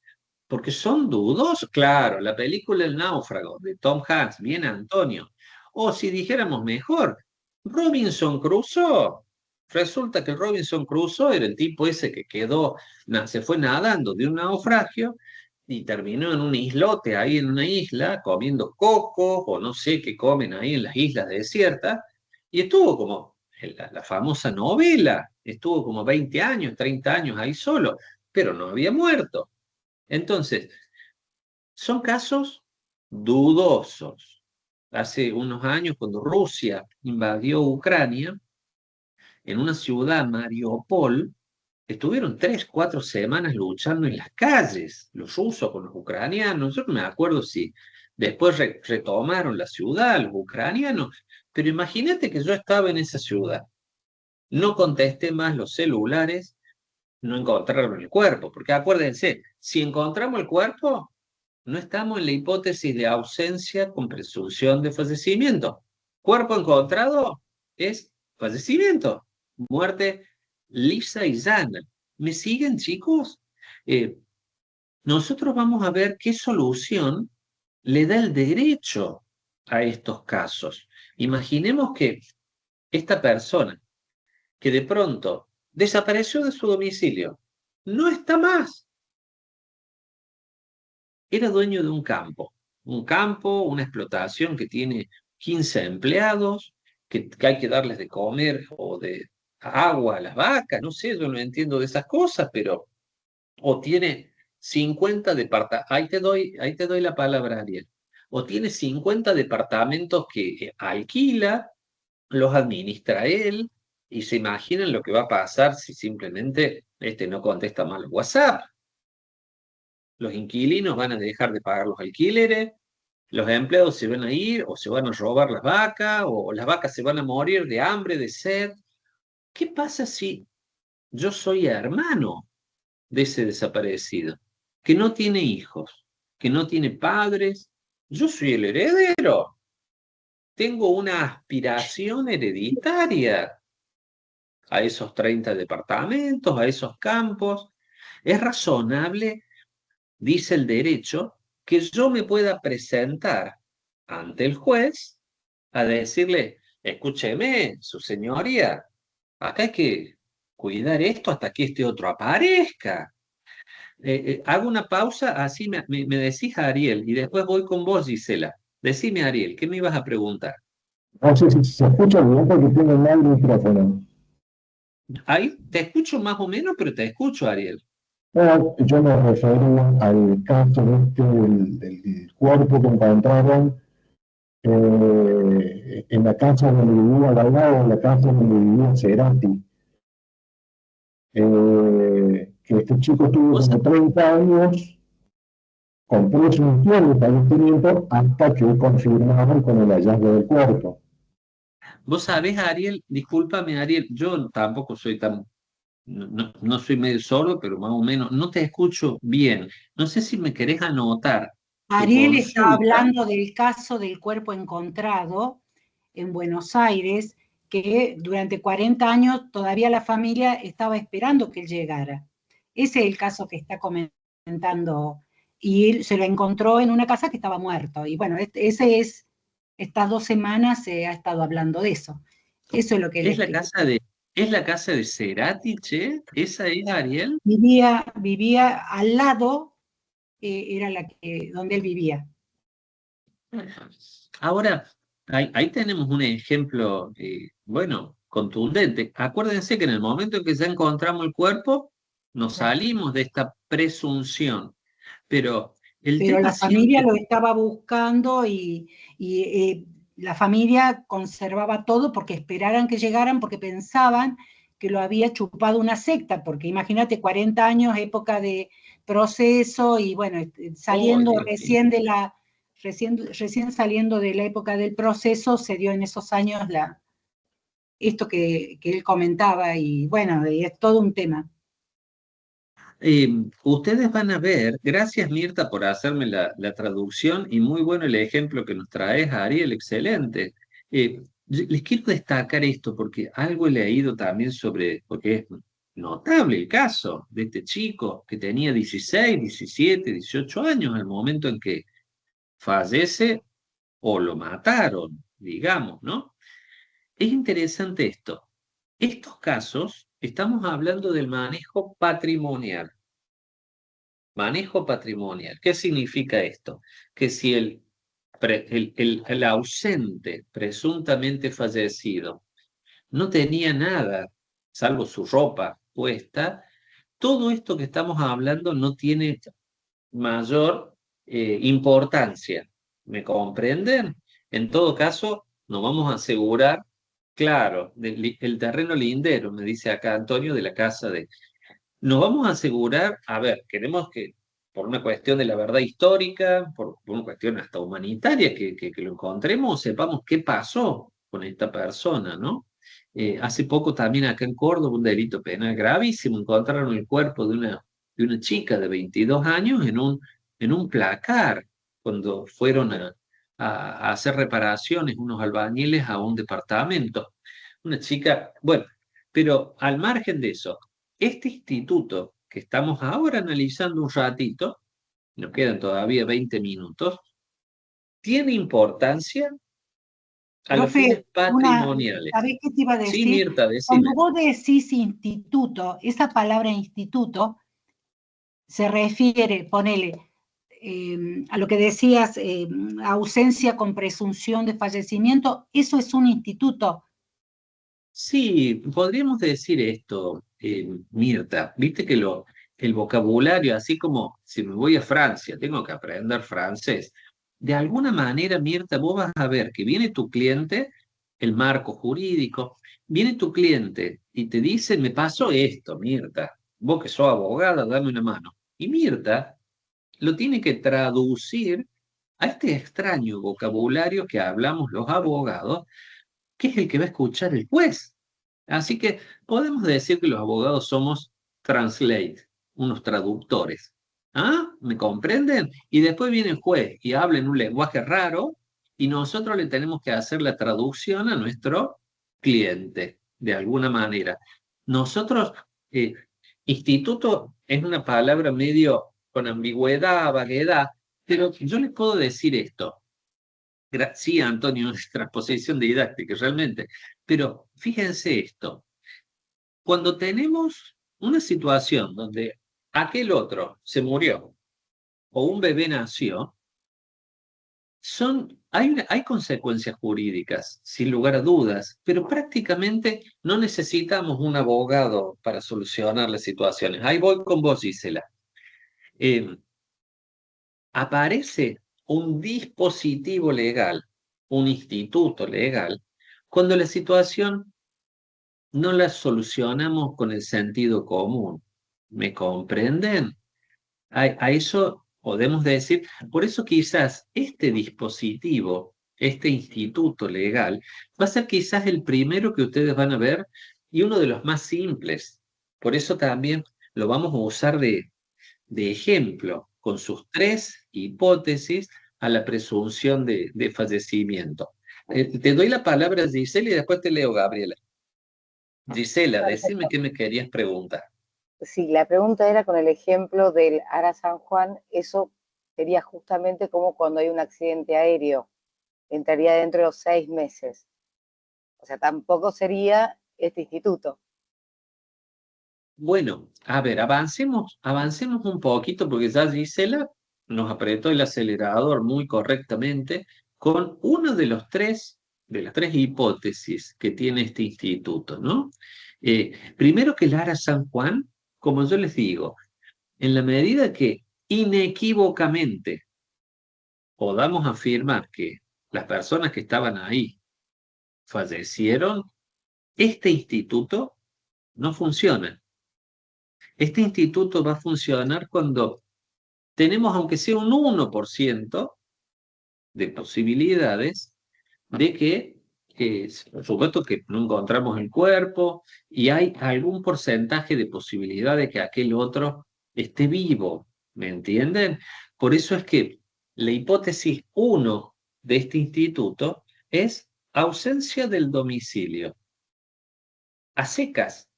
porque son dudosos. Claro, la película El Náufrago de Tom Hanks, bien Antonio. O si dijéramos mejor, Robinson Crusoe. Resulta que Robinson Crusoe era el tipo ese que quedó, se fue nadando de un naufragio y terminó en un islote ahí en una isla comiendo coco o no sé qué comen ahí en las islas desiertas y estuvo como la famosa novela, estuvo como 20 años, 30 años ahí solo, pero no había muerto. Entonces, son casos dudosos. Hace unos años, cuando Rusia invadió Ucrania, en una ciudad, Mariupol, estuvieron 3, 4 semanas luchando en las calles, los rusos con los ucranianos. Yo no me acuerdo si después retomaron la ciudad, los ucranianos, pero imagínate que yo estaba en esa ciudad, no contesté más los celulares, no encontraron el cuerpo, porque acuérdense, si encontramos el cuerpo, no estamos en la hipótesis de ausencia con presunción de fallecimiento. Cuerpo encontrado es fallecimiento, muerte lisa y llana. ¿Me siguen, chicos? Eh, Nosotros vamos a ver qué solución le da el derecho a estos casos. Imaginemos que esta persona que de pronto desapareció de su domicilio, no está más. Era dueño de un campo, una explotación que tiene 15 empleados, que hay que darles de comer o de agua a las vacas, no sé, yo no entiendo de esas cosas, pero, o tiene 50 departamentos, ahí te doy la palabra, Ariel, o tiene 50 departamentos que alquila, los administra él, y se imaginan lo que va a pasar si simplemente este no contesta mal WhatsApp. Los inquilinos van a dejar de pagar los alquileres, los empleados se van a ir o se van a robar las vacas o las vacas se van a morir de hambre, de sed. ¿qué pasa si yo soy hermano de ese desaparecido, que no tiene hijos, que no tiene padres? Yo soy el heredero, tengo una aspiración hereditaria a esos 30 departamentos, a esos campos. Es razonable, dice el derecho, que yo me pueda presentar ante el juez a decirle, escúcheme, su señoría, acá hay que cuidar esto hasta que este otro aparezca. Hago una pausa, así me decís, Ariel, y después voy con vos, Gisela. Decime, Ariel, ¿qué me ibas a preguntar? No sé si se escucha bien porque tengo mal micrófono. Ahí te escucho más o menos, pero te escucho, Ariel. No, yo me refería al caso del cuerpo que encontraron en la casa donde vivía, al lado de la casa donde vivía Cerati. Que este chico tuvo Vos, como 30 años con presunción de fallecimiento hasta que confirmaron con el hallazgo del cuerpo. vos sabés, Ariel, discúlpame, Ariel, yo tampoco soy tan, no soy medio sordo, pero más o menos, no te escucho bien. No sé si me querés anotar tu Ariel está consulta. hablando del caso del cuerpo encontrado en Buenos Aires, que durante 40 años todavía la familia estaba esperando que él llegara. Ese es el caso que está comentando. Y él se lo encontró en una casa que estaba muerto. Y bueno, estas 2 semanas se ha estado hablando de eso. Eso es lo que Es les la quería. casa de, es la casa de Cerati, che, esa es Ariel. Vivía al lado, era donde él vivía. Ahora, ahí tenemos un ejemplo, bueno, contundente. Acuérdense que en el momento en que ya encontramos el cuerpo, nos salimos de esta presunción. Pero el Pero tema la familia siempre, lo estaba buscando y la familia conservaba todo porque esperaran que llegaran, porque pensaban que lo había chupado una secta, porque imagínate 40 años, época de proceso y bueno, saliendo oye, recién saliendo de la época del proceso, se dio en esos años esto que él comentaba y bueno, y es todo un tema. eh, ustedes van a ver, gracias Mirta por hacerme la traducción y muy bueno el ejemplo que nos traes, Ariel, excelente. Les quiero destacar esto porque algo he leído también sobre, porque es notable el caso de este chico que tenía 16, 17, 18 años al momento en que fallece o lo mataron, digamos, ¿no? Es interesante esto. Estos casos, estamos hablando del manejo patrimonial. Manejo patrimonial. ¿Qué significa esto? Que si el ausente, presuntamente fallecido, no tenía nada, salvo su ropa puesta, todo esto que estamos hablando no tiene mayor importancia. ¿Me comprenden? En todo caso, nos vamos a asegurar, claro, el terreno lindero, me dice acá Antonio, de la casa de... Nos vamos a asegurar, a ver, queremos que, por una cuestión de la verdad histórica, por una cuestión hasta humanitaria, que lo encontremos, sepamos qué pasó con esta persona, ¿no? Hace poco también acá en Córdoba, un delito penal gravísimo, encontraron el cuerpo de una chica de 22 años en un placar, cuando fueron a hacer reparaciones unos albañiles a un departamento. Una chica, bueno, pero al margen de eso, este instituto que estamos ahora analizando un ratito, nos quedan todavía 20 minutos, tiene importancia a los Profe, fines patrimoniales. ¿sabés qué te iba a Sí, decir? Mirta, Cuando decime. vos decís instituto, esa palabra instituto se refiere, ponele, a lo que decías, ausencia con presunción de fallecimiento, eso es un instituto. Sí, podríamos decir esto, Mirta. Viste que el vocabulario, así como si me voy a Francia, tengo que aprender francés. De alguna manera, Mirta, vos vas a ver que viene tu cliente, el marco jurídico, viene tu cliente y te dice, me pasó esto, Mirta. Vos que sos abogada, dame una mano. Y Mirta lo tiene que traducir a este extraño vocabulario que hablamos los abogados, que es el que va a escuchar el juez. Así que podemos decir que los abogados somos translate, unos traductores. ¿Ah? ¿Me comprenden? Y después viene el juez y habla en un lenguaje raro y nosotros le tenemos que hacer la traducción a nuestro cliente, de alguna manera. Nosotros, eh, instituto es una palabra medio con ambigüedad, vaguedad, pero yo les puedo decir esto. Sí, Antonio, es transposición didáctica, realmente. Pero fíjense esto, cuando tenemos una situación donde aquel otro se murió o un bebé nació, hay consecuencias jurídicas, sin lugar a dudas, pero prácticamente no necesitamos un abogado para solucionar las situaciones. Ahí voy con vos, Gisela. Eh, Aparece un dispositivo legal, un instituto legal, cuando la situación no la solucionamos con el sentido común. ¿Me comprenden? A eso podemos decir, por eso quizás este dispositivo, este instituto legal, va a ser quizás el primero que ustedes van a ver y uno de los más simples. Por eso también lo vamos a usar de ejemplo, con sus tres hipótesis a la presunción de fallecimiento. Te doy la palabra, Gisela, y después te leo, Gabriela. Gisela, decime qué me querías preguntar. Sí, la pregunta era con el ejemplo del Ara San Juan, eso sería justamente como cuando hay un accidente aéreo, entraría dentro de los 6 meses. O sea, tampoco sería este instituto. Bueno, a ver, avancemos un poquito porque ya Gisela nos apretó el acelerador muy correctamente con una de las tres hipótesis que tiene este instituto, ¿no? Primero que Lara San Juan, como yo les digo, en la medida que inequívocamente podamos afirmar que las personas que estaban ahí fallecieron, este instituto no funciona. Este instituto va a funcionar cuando tenemos, aunque sea un 1% de posibilidades de que, por supuesto que no encontramos el cuerpo y hay algún porcentaje de posibilidad de que aquel otro esté vivo, ¿me entienden? Por eso es que la hipótesis 1 de este instituto es ausencia del domicilio, a secas.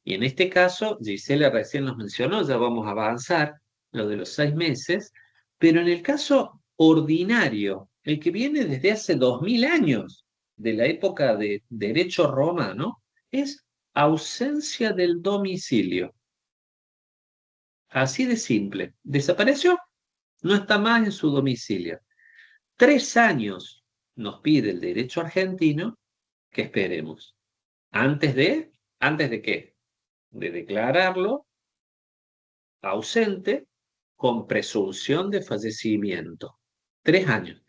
Y en este caso, Gisela recién nos mencionó, ya vamos a avanzar, lo de los 6 meses, pero en el caso ordinario, el que viene desde hace 2000 años, de la época de derecho romano, es ausencia del domicilio. Así de simple. Desapareció, no está más en su domicilio. 3 años nos pide el derecho argentino que esperemos. ¿Antes de qué? De declararlo ausente con presunción de fallecimiento. 3 años.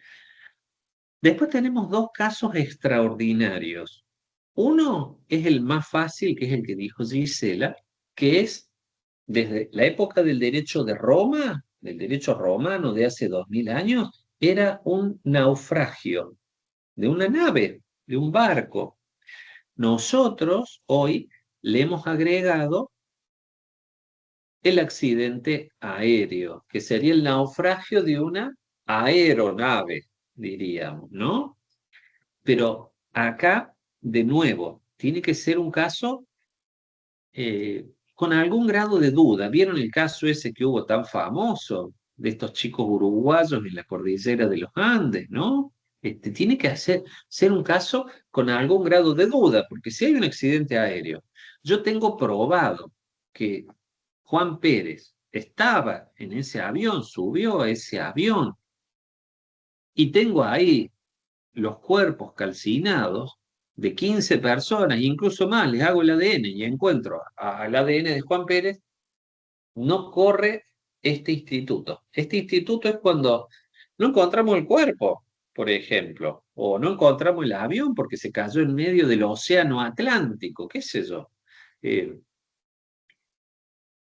Después tenemos dos casos extraordinarios. Uno es el más fácil, que es el que dijo Gisela, que es desde la época del derecho de Roma, del derecho romano de hace 2000 años, era un naufragio de una nave, de un barco. Nosotros hoy le hemos agregado el accidente aéreo, que sería el naufragio de una aeronave, diríamos, ¿no? Pero acá, de nuevo, tiene que ser un caso con algún grado de duda. ¿Vieron el caso ese que hubo tan famoso de estos chicos uruguayos en la cordillera de los Andes, ¿no? Tiene que ser un caso con algún grado de duda, porque si hay un accidente aéreo, yo tengo probado que Juan Pérez estaba en ese avión, subió a ese avión, y tengo ahí los cuerpos calcinados de 15 personas, incluso más, les hago el ADN y encuentro al ADN de Juan Pérez, no corre este instituto. Este instituto es cuando no encontramos el cuerpo, por ejemplo, o no encontramos el avión porque se cayó en medio del océano Atlántico, qué sé yo. Eh,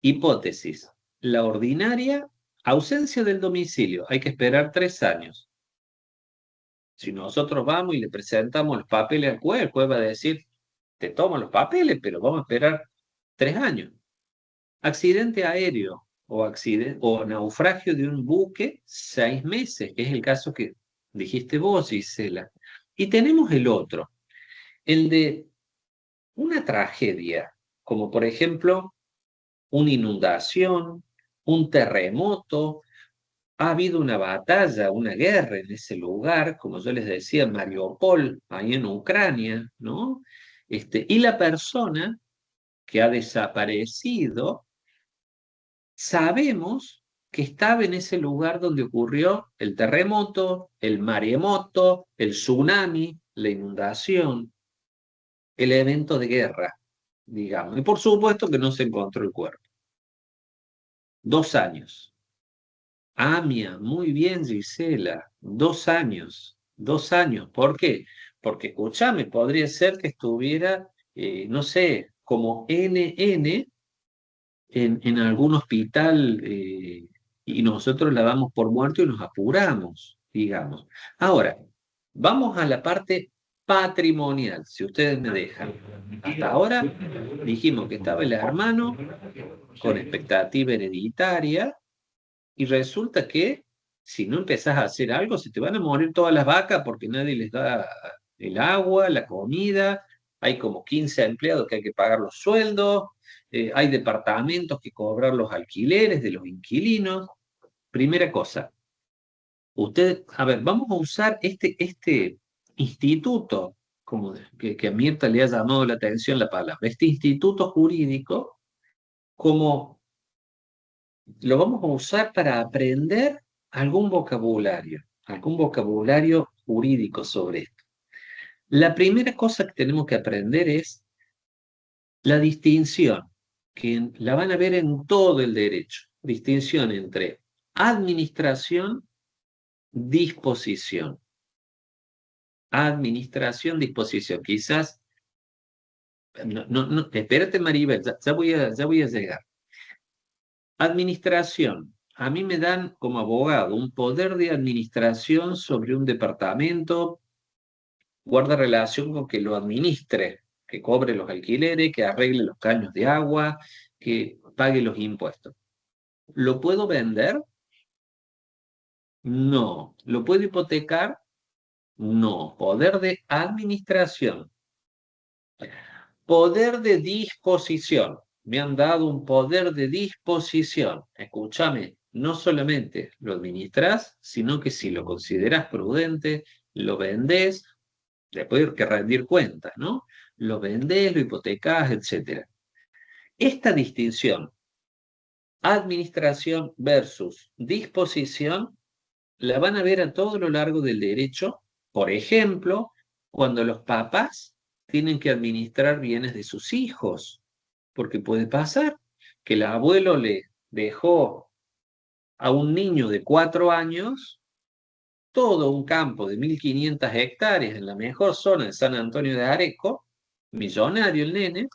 Hipótesis. La ordinaria, ausencia del domicilio. Hay que esperar 3 años. Si nosotros vamos y le presentamos los papeles al juez, el juez va a decir, te tomo los papeles, pero vamos a esperar 3 años. Accidente aéreo o naufragio de un buque, 6 meses, que es el caso que dijiste vos, Gisela. Y tenemos el otro, el de una tragedia, como por ejemplo una inundación, un terremoto, ha habido una batalla, una guerra en ese lugar, como yo les decía, Mariupol, ahí en Ucrania, ¿no? Y la persona que ha desaparecido, sabemos que estaba en ese lugar donde ocurrió el terremoto, el maremoto, el tsunami, la inundación, el evento de guerra, digamos. Y por supuesto que no se encontró el cuerpo. 2 años. Amia, muy bien, Gisela. 2 años. 2 años. ¿Por qué? Porque, escúchame, podría ser que estuviera, no sé, como NN en algún hospital y nosotros la damos por muerto y nos apuramos, digamos. Ahora, vamos a la parte patrimonial, si ustedes me dejan. Hasta ahora dijimos que estaba el hermano con expectativa hereditaria y resulta que si no empezás a hacer algo, se te van a morir todas las vacas porque nadie les da el agua, la comida, hay como 15 empleados que hay que pagar los sueldos, hay departamentos que cobrar los alquileres de los inquilinos. Primera cosa, usted, a ver, vamos a usar este instituto, como que a Mirta le ha llamado la atención la palabra, este instituto jurídico como lo vamos a usar para aprender algún vocabulario jurídico sobre esto. La primera cosa que tenemos que aprender es la distinción, que la van a ver en todo el derecho, distinción entre administración, disposición. Administración, disposición. Quizás, espérate Maribel, ya voy a llegar. Administración. A mí me dan como abogado un poder de administración sobre un departamento, guarda relación con que lo administre, que cobre los alquileres, que arregle los caños de agua, que pague los impuestos. ¿Lo puedo vender? No. ¿Lo puedo hipotecar? No. Poder de administración. Poder de disposición. Me han dado un poder de disposición. Escúchame, no solamente lo administras, sino que si lo consideras prudente, lo vendés, después hay que rendir cuentas, ¿no? Lo vendés, lo hipotecás, etc. Esta distinción, administración versus disposición, la van a ver a todo lo largo del derecho, por ejemplo, cuando los papás tienen que administrar bienes de sus hijos, porque puede pasar que el abuelo le dejó a un niño de 4 años todo un campo de 1.500 hectáreas en la mejor zona de San Antonio de Areco, millonario el nene,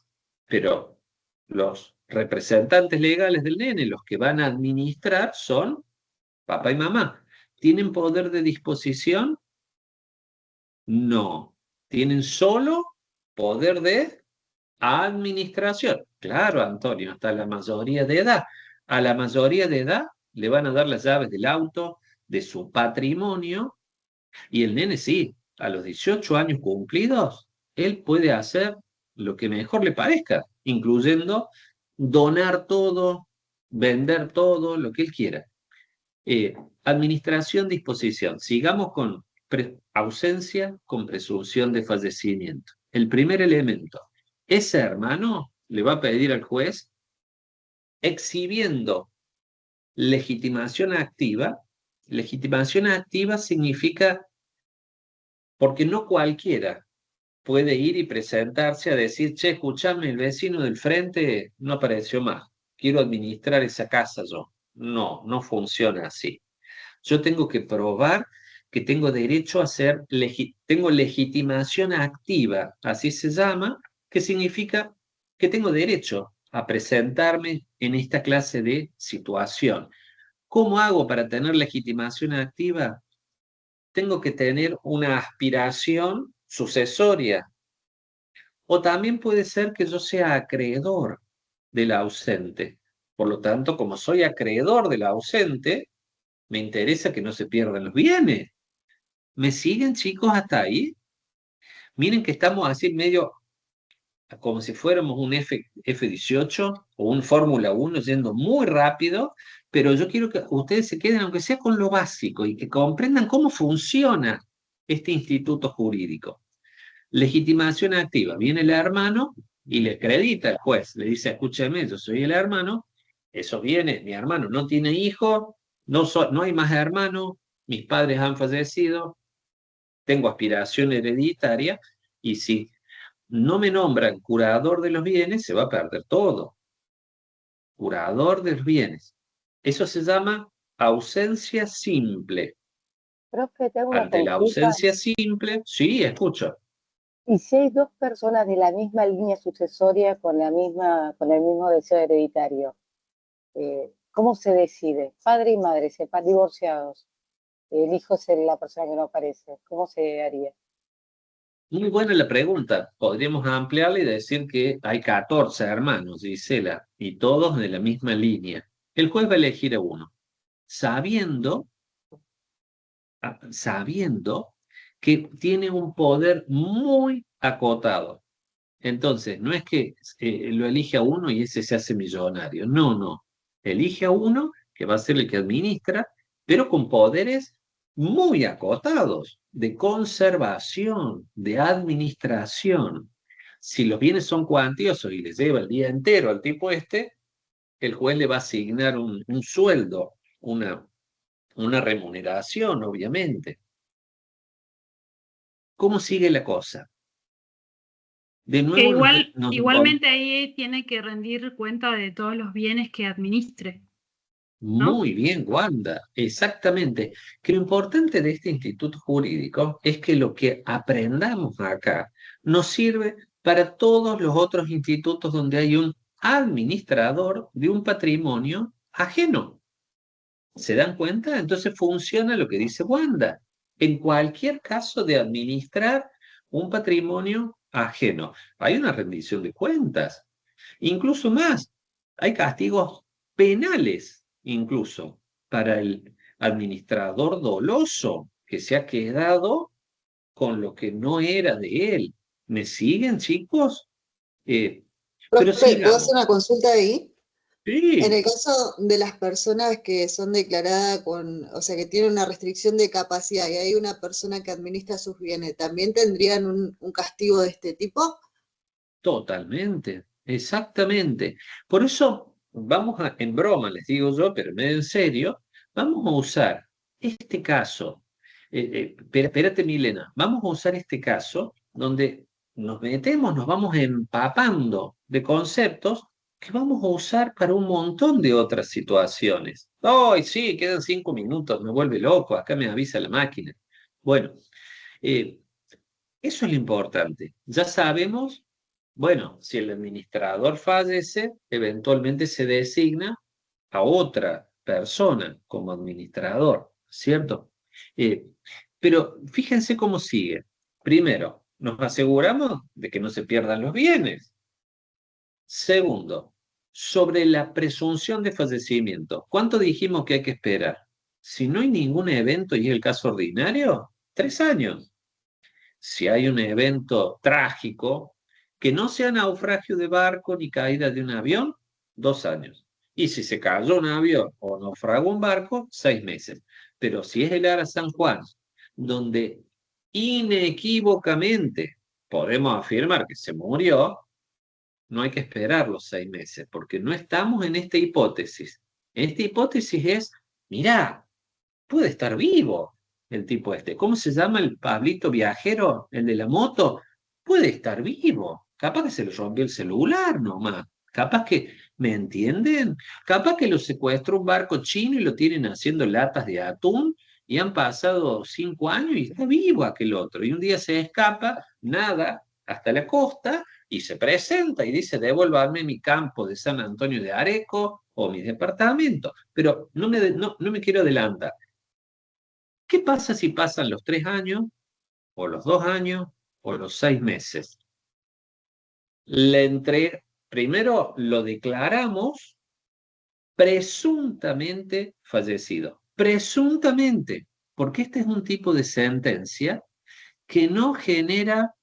pero los representantes legales del nene, los que van a administrar, son papá y mamá. ¿Tienen poder de disposición? No. Tienen solo poder de administración. Claro, Antonio, hasta la mayoría de edad. A la mayoría de edad le van a dar las llaves del auto, de su patrimonio, y el nene sí, a los 18 años cumplidos, él puede hacer lo que mejor le parezca, incluyendo donar todo, vender todo, lo que él quiera. Administración, disposición. Sigamos con ausencia con presunción de fallecimiento. El primer elemento. Ese hermano le va a pedir al juez exhibiendo legitimación activa. Legitimación activa significa porque no cualquiera puede ir y presentarse a decir, che, escuchame, el vecino del frente no apareció más, quiero administrar esa casa yo. No, no funciona así. Yo tengo que probar que tengo derecho a ser, tengo legitimación activa, así se llama, que significa que tengo derecho a presentarme en esta clase de situación. ¿Cómo hago para tener legitimación activa? Tengo que tener una aspiración sucesoria, O también puede ser que yo sea acreedor del ausente. Por lo tanto, como soy acreedor del ausente, me interesa que no se pierdan los bienes. ¿Me siguen, chicos, hasta ahí? Miren que estamos así medio como si fuéramos un F18 o un Fórmula 1 yendo muy rápido, pero yo quiero que ustedes se queden, aunque sea con lo básico, y que comprendan cómo funciona este instituto jurídico. Legitimación activa. Viene el hermano y le acredita el juez. Le dice, escúcheme, yo soy el hermano, eso viene, mi hermano no tiene hijo, no hay más hermanos, mis padres han fallecido, tengo aspiración hereditaria, y si no me nombran curador de los bienes, se va a perder todo. Curador de los bienes. Eso se llama ausencia simple. Profe, te hago una Ante la consulta. ausencia simple, sí, escucho. Y si hay dos personas de la misma línea sucesoria con el mismo deseo hereditario, ¿cómo se decide? Padre y madre, divorciados. El hijo es la persona que no aparece. ¿Cómo se haría? Muy buena la pregunta. Podríamos ampliarla y decir que hay 14 hermanos, Gisela, y todos de la misma línea. El juez va a elegir a uno, sabiendo que tiene un poder muy acotado. Entonces, no es que lo elige a uno y ese se hace millonario. No, no. Elige a uno que va a ser el que administra, pero con poderes muy acotados, de conservación, de administración. Si los bienes son cuantiosos y les lleva el día entero al tipo este, el juez le va a asignar un sueldo, una remuneración, obviamente. ¿Cómo sigue la cosa? De Que nuevo igualmente ahí tiene que rendir cuenta de todos los bienes que administre, ¿no? Muy bien, Wanda, exactamente. Que lo importante de este instituto jurídico es que lo que aprendamos acá nos sirve para todos los otros institutos donde hay un administrador de un patrimonio ajeno. ¿Se dan cuenta? Entonces funciona lo que dice Wanda. En cualquier caso de administrar un patrimonio ajeno, hay una rendición de cuentas. Incluso más, hay castigos penales, incluso, para el administrador doloso que se ha quedado con lo que no era de él. ¿Me siguen, chicos? Pero Profe, ¿puedo hacer sigamos. una consulta ahí? En Sí, el caso de las personas que son declaradas o sea, que tienen una restricción de capacidad y hay una persona que administra sus bienes, ¿también tendrían un castigo de este tipo? totalmente, exactamente. Por eso en broma les digo yo, pero medio en serio, vamos a usar este caso. Espérate, Milena, vamos a usar este caso donde nos metemos, nos vamos empapando de conceptos que vamos a usar para un montón de otras situaciones. ¡Ay, sí! Quedan 5 minutos, me vuelve loco, acá me avisa la máquina. Bueno, eh, eso es lo importante. Ya sabemos, bueno, si el administrador fallece, eventualmente se designa a otra persona como administrador, ¿cierto? Eh, pero fíjense cómo sigue. Primero, nos aseguramos de que no se pierdan los bienes. Segundo, sobre la presunción de fallecimiento. ¿Cuánto dijimos que hay que esperar? Si no hay ningún evento y es el caso ordinario, 3 años. Si hay un evento trágico, que no sea naufragio de barco ni caída de un avión, 2 años. Y si se cayó un avión o naufragó un barco, 6 meses. Pero si es el Ara San Juan, donde inequívocamente podemos afirmar que se murió, no hay que esperar los 6 meses, porque no estamos en esta hipótesis. Esta hipótesis es, mirá, puede estar vivo el tipo este. ¿Cómo se llama el Pablito viajero, el de la moto? Puede estar vivo. Capaz que se le rompió el celular nomás. Capaz que, ¿me entienden? Capaz que lo secuestró un barco chino y lo tienen haciendo latas de atún y han pasado 5 años y está vivo aquel otro. Y un día se escapa, nada, hasta la costa y se presenta y dice, devuélvame mi campo de San Antonio de Areco o mi departamento. Pero no me quiero adelantar. ¿Qué pasa si pasan los 3 años, o los 2 años, o los 6 meses? primero lo declaramos presuntamente fallecido. Presuntamente, porque este es un tipo de sentencia que no genera,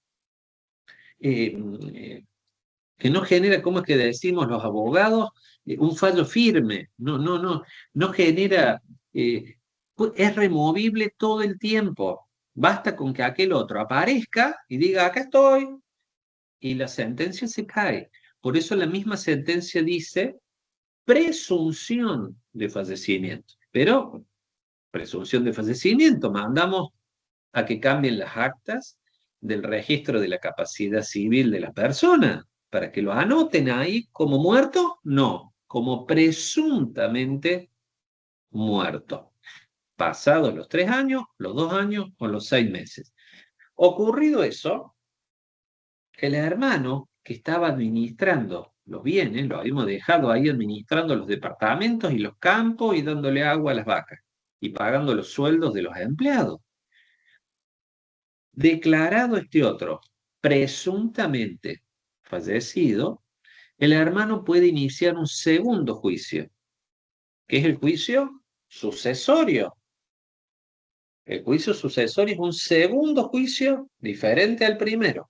¿cómo es que decimos los abogados? Un fallo firme. No genera, es removible todo el tiempo. Basta con que aquel otro aparezca y diga, acá estoy, y la sentencia se cae. Por eso la misma sentencia dice presunción de fallecimiento. Pero, presunción de fallecimiento, mandamos a que cambien las actas del registro de la capacidad civil de la persona, para que lo anoten ahí como muerto, no, como presuntamente muerto, pasados los 3 años, los 2 años o los 6 meses. Ocurrido eso, el hermano que estaba administrando los bienes, lo habíamos dejado ahí administrando los departamentos y los campos y dándole agua a las vacas y pagando los sueldos de los empleados. Declarado este otro presuntamente fallecido, el hermano puede iniciar un segundo juicio, que es el juicio sucesorio. El juicio sucesorio es un segundo juicio diferente al primero,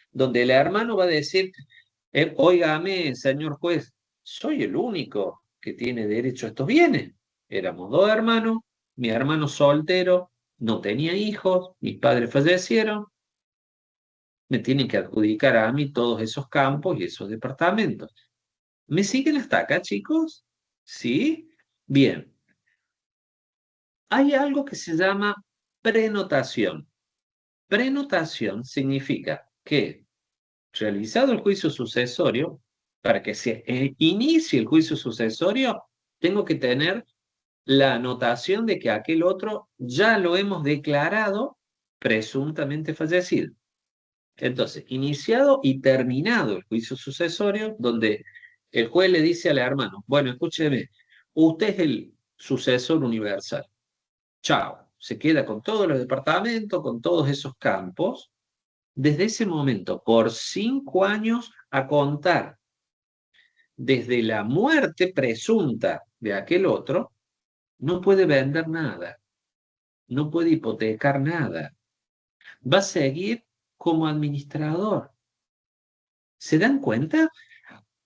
donde el hermano va a decir, óigame, señor juez, soy el único que tiene derecho a estos bienes. Éramos 2 hermanos, mi hermano soltero no tenía hijos, mis padres fallecieron, me tienen que adjudicar a mí todos esos campos y esos departamentos. ¿Me siguen hasta acá, chicos? ¿Sí? Bien. Hay algo que se llama prenotación. Prenotación significa que, realizado el juicio sucesorio, para que se inicie el juicio sucesorio, tengo que tener la anotación de que aquel otro ya lo hemos declarado presuntamente fallecido. Entonces, iniciado y terminado el juicio sucesorio, donde el juez le dice al hermano, bueno, escúcheme, usted es el sucesor universal. Chao. Se queda con todos los departamentos, con todos esos campos. Desde ese momento, por 5 años a contar, desde la muerte presunta de aquel otro, no puede vender nada, no puede hipotecar nada. Va a seguir como administrador. ¿Se dan cuenta?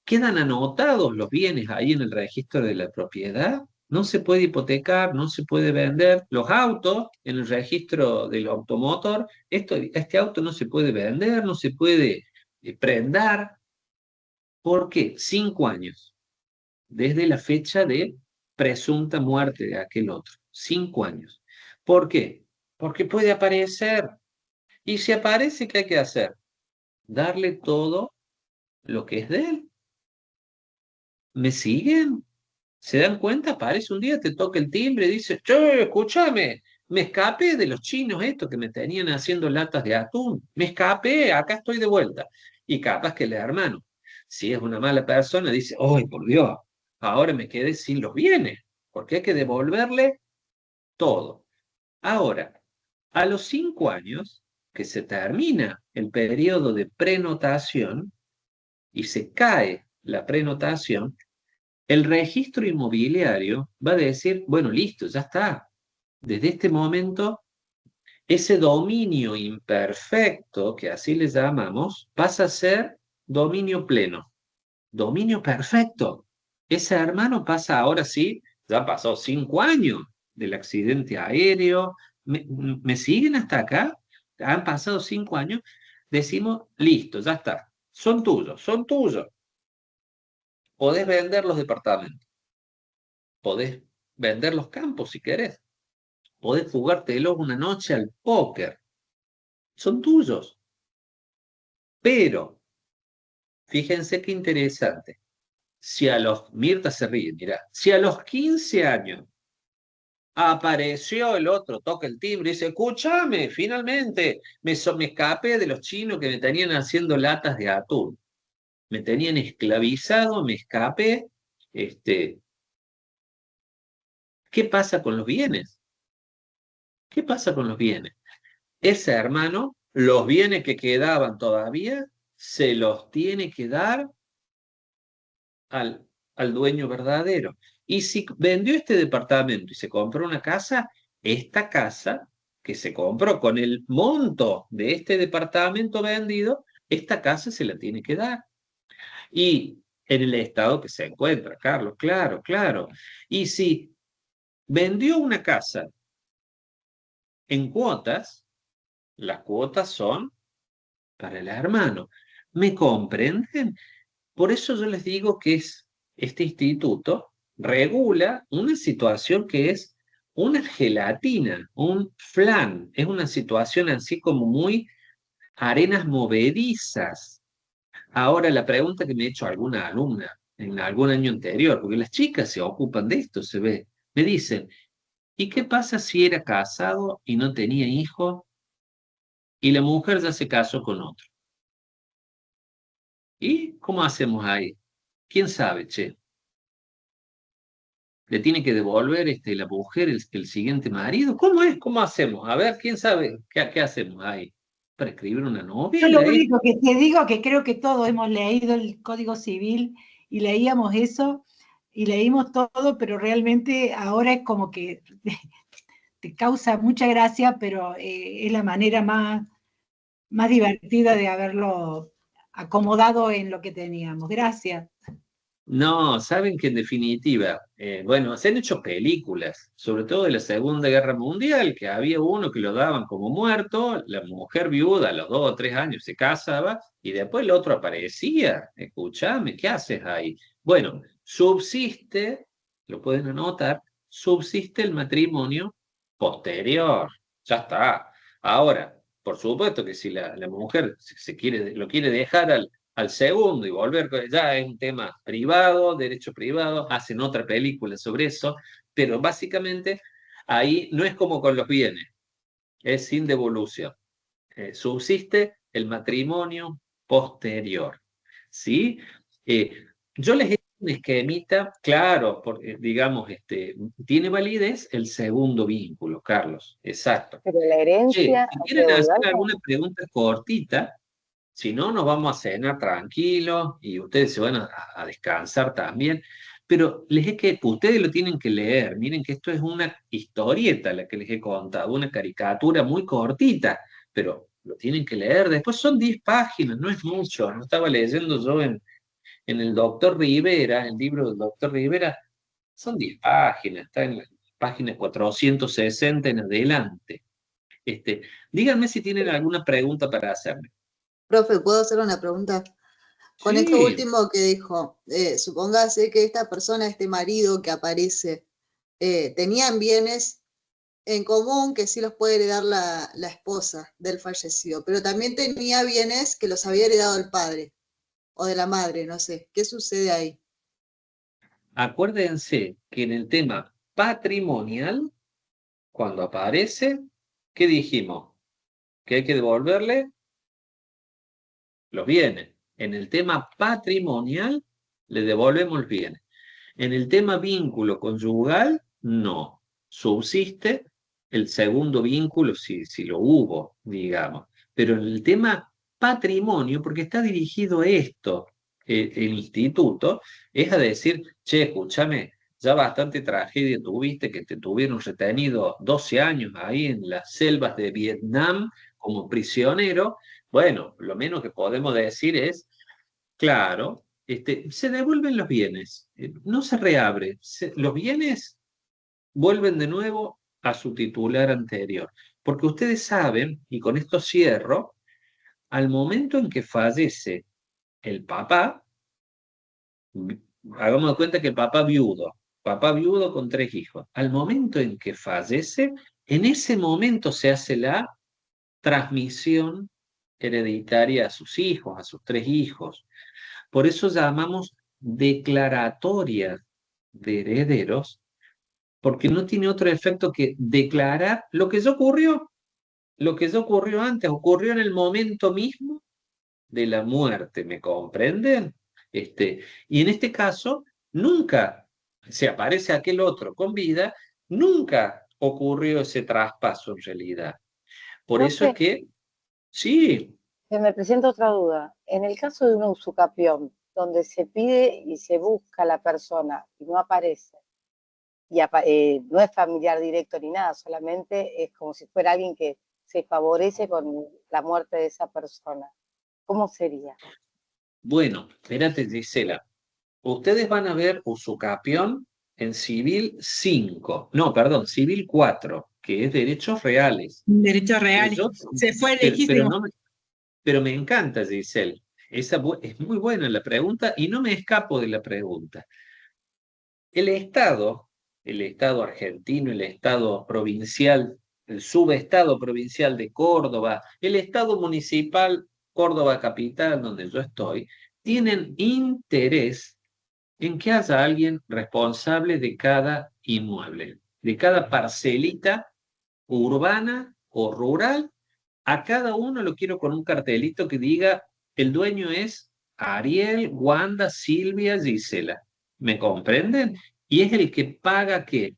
Quedan anotados los bienes ahí en el registro de la propiedad. No se puede hipotecar, no se puede vender. Los autos en el registro del automotor, este auto no se puede vender, no se puede prendar. ¿Por qué? 5 años, desde la fecha de presunta muerte de aquel otro. 5 años. ¿Por qué? Porque puede aparecer. Y si aparece, ¿qué hay que hacer? Darle todo lo que es de él. ¿Me siguen? ¿Se dan cuenta? Aparece un día, te toca el timbre y dice, che, escúchame, me escapé de los chinos estos que me tenían haciendo latas de atún. Me escapé, acá estoy de vuelta. Y capaz que el hermano, si es una mala persona, dice, ¡ay, por Dios! Ahora me quedé sin los bienes, porque hay que devolverle todo. Ahora, a los 5 años, que se termina el periodo de prenotación y se cae la prenotación, el registro inmobiliario va a decir, bueno, listo, ya está. Desde este momento, ese dominio imperfecto, que así le llamamos, pasa a ser dominio pleno. Dominio perfecto. Ese hermano pasa ahora sí, ya pasó 5 años del accidente aéreo. ¿Me siguen hasta acá? Han pasado 5 años. Decimos, listo, ya está. Son tuyos, son tuyos. Podés vender los departamentos. Podés vender los campos si querés. Podés jugártelo una noche al póker. Son tuyos. Pero, fíjense qué interesante. Si a los, Mirta se ríe, mirá, si a los 15 años apareció el otro, toca el timbre y dice, escúchame, finalmente me escapé de los chinos que me tenían haciendo latas de atún. Me tenían esclavizado, me escapé. ¿Qué pasa con los bienes? ¿Qué pasa con los bienes? Ese hermano, los bienes que quedaban todavía, se los tiene que dar al dueño verdadero. Y si vendió este departamento y se compró una casa, esta casa que se compró con el monto de este departamento vendido, esta casa se la tiene que dar. Y en el estado que se encuentra, Carlos, claro, claro. Y si vendió una casa en cuotas, las cuotas son para el hermano. ¿Me comprenden? Por eso yo les digo que este instituto regula una situación que es una gelatina, un flan, es una situación así como muy arenas movedizas. Ahora, la pregunta que me ha hecho alguna alumna en algún año anterior, porque las chicas se ocupan de esto, se ve, me dicen, ¿y qué pasa si era casado y no tenía hijos y la mujer ya se casó con otro? ¿Y cómo hacemos ahí? ¿Quién sabe, che? ¿Le tiene que devolver la mujer el siguiente marido? ¿Cómo es? ¿Cómo hacemos? A ver, ¿quién sabe qué hacemos ahí? ¿Para escribir una Yo lo novela? único que te digo que creo que todos hemos leído el Código Civil y leíamos eso y leímos todo, pero realmente ahora es como que te causa mucha gracia, pero es la manera más divertida de haberlo acomodado en lo que teníamos. Gracias. No, saben que en definitiva, bueno, se han hecho películas, sobre todo de la Segunda Guerra Mundial, que había uno que lo daban como muerto, la mujer viuda a los 2 o 3 años se casaba y después el otro aparecía. Escúchame, ¿qué haces ahí? Bueno, subsiste, lo pueden anotar, subsiste el matrimonio posterior, ya está. Ahora, por supuesto que si la mujer lo quiere dejar al segundo y volver, ya es un tema privado, derecho privado, hacen otra película sobre eso, pero básicamente ahí no es como con los bienes, es sin devolución. Subsiste el matrimonio posterior, ¿sí? Yo les he hecho un esquemita, claro, porque digamos, tiene validez el segundo vínculo, Carlos, exacto. Pero la Che, herencia si hay que quieren hacer devolverla. alguna pregunta cortita, si no, nos vamos a cenar tranquilos y ustedes se van a descansar también. Pero ustedes lo tienen que leer. Miren que esto es una historieta la que les he contado, una caricatura muy cortita, pero lo tienen que leer. Después son 10 páginas, no es mucho. No estaba leyendo yo en el Doctor Rivera, el libro del Doctor Rivera, son 10 páginas, está en la página 460 en adelante. Díganme si tienen alguna pregunta para hacerme. Profe, ¿puedo hacer una pregunta? Con esto Sí. último que dijo, supóngase que esta persona, este marido que aparece, tenían bienes en común que sí los puede heredar la esposa del fallecido, pero también tenía bienes que los había heredado el padre o de la madre, no sé. ¿Qué sucede ahí? Acuérdense que en el tema patrimonial, cuando aparece, ¿qué dijimos? Que hay que devolverle los bienes. En el tema patrimonial, le devolvemos los bienes. En el tema vínculo conyugal, no. Subsiste el segundo vínculo si lo hubo, digamos. Pero en el tema patrimonio, porque está dirigido a esto, el instituto, es a decir, che, escúchame, ya bastante tragedia tuviste, que te tuvieron retenido 12 años ahí en las selvas de Vietnam como prisionero. Bueno, lo menos que podemos decir es, claro, se devuelven los bienes, no se reabre. Los bienes vuelven de nuevo a su titular anterior. Porque ustedes saben, y con esto cierro, al momento en que fallece el papá, hagamos de cuenta que el papá viudo con 3 hijos, al momento en que fallece, en ese momento se hace la transmisión hereditaria a sus hijos, a sus 3 hijos. Por eso llamamos declaratoria de herederos, porque no tiene otro efecto que declarar lo que ya ocurrió. Lo que ya ocurrió antes, ocurrió en el momento mismo de la muerte, ¿me comprenden? Y en este caso, nunca se aparece aquel otro con vida, nunca ocurrió ese traspaso en realidad. Por eso es Profe, que, sí, Se me presenta otra duda. En el caso de una usucapión, donde se pide y se busca a la persona y no aparece, y no es familiar directo ni nada, solamente es como si fuera alguien que se favorece con la muerte de esa persona. ¿Cómo sería? Bueno, espérate, Gisela. Ustedes van a ver usucapión en civil 5, no, perdón, civil 4, que es derechos reales. Derechos Pero reales. yo, Se fue pero lejísimo. no pero me encanta, Giselle. Es muy buena la pregunta y no me escapo de la pregunta. El Estado argentino, el Estado provincial, el subestado provincial de Córdoba, el Estado municipal Córdoba Capital, donde yo estoy, tienen interés en que haya alguien responsable de cada inmueble, de cada parcelita urbana o rural. A cada uno lo quiero con un cartelito que diga, el dueño es Ariel, Wanda, Silvia, Gisela. ¿Me comprenden? Y es el que paga ¿qué?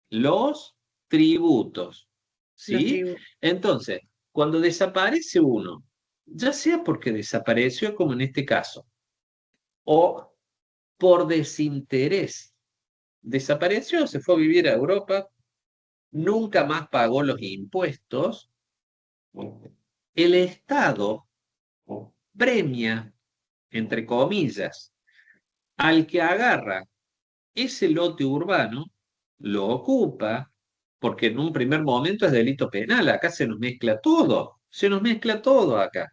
Los tributos. Los ¿Sí? tributos. Entonces, cuando desaparece uno, ya sea porque desapareció, como en este caso, o por desinterés, desapareció, se fue a vivir a Europa, nunca más pagó los impuestos, el Estado premia, entre comillas, al que agarra ese lote urbano, lo ocupa, porque en un primer momento es delito penal, acá se nos mezcla todo acá.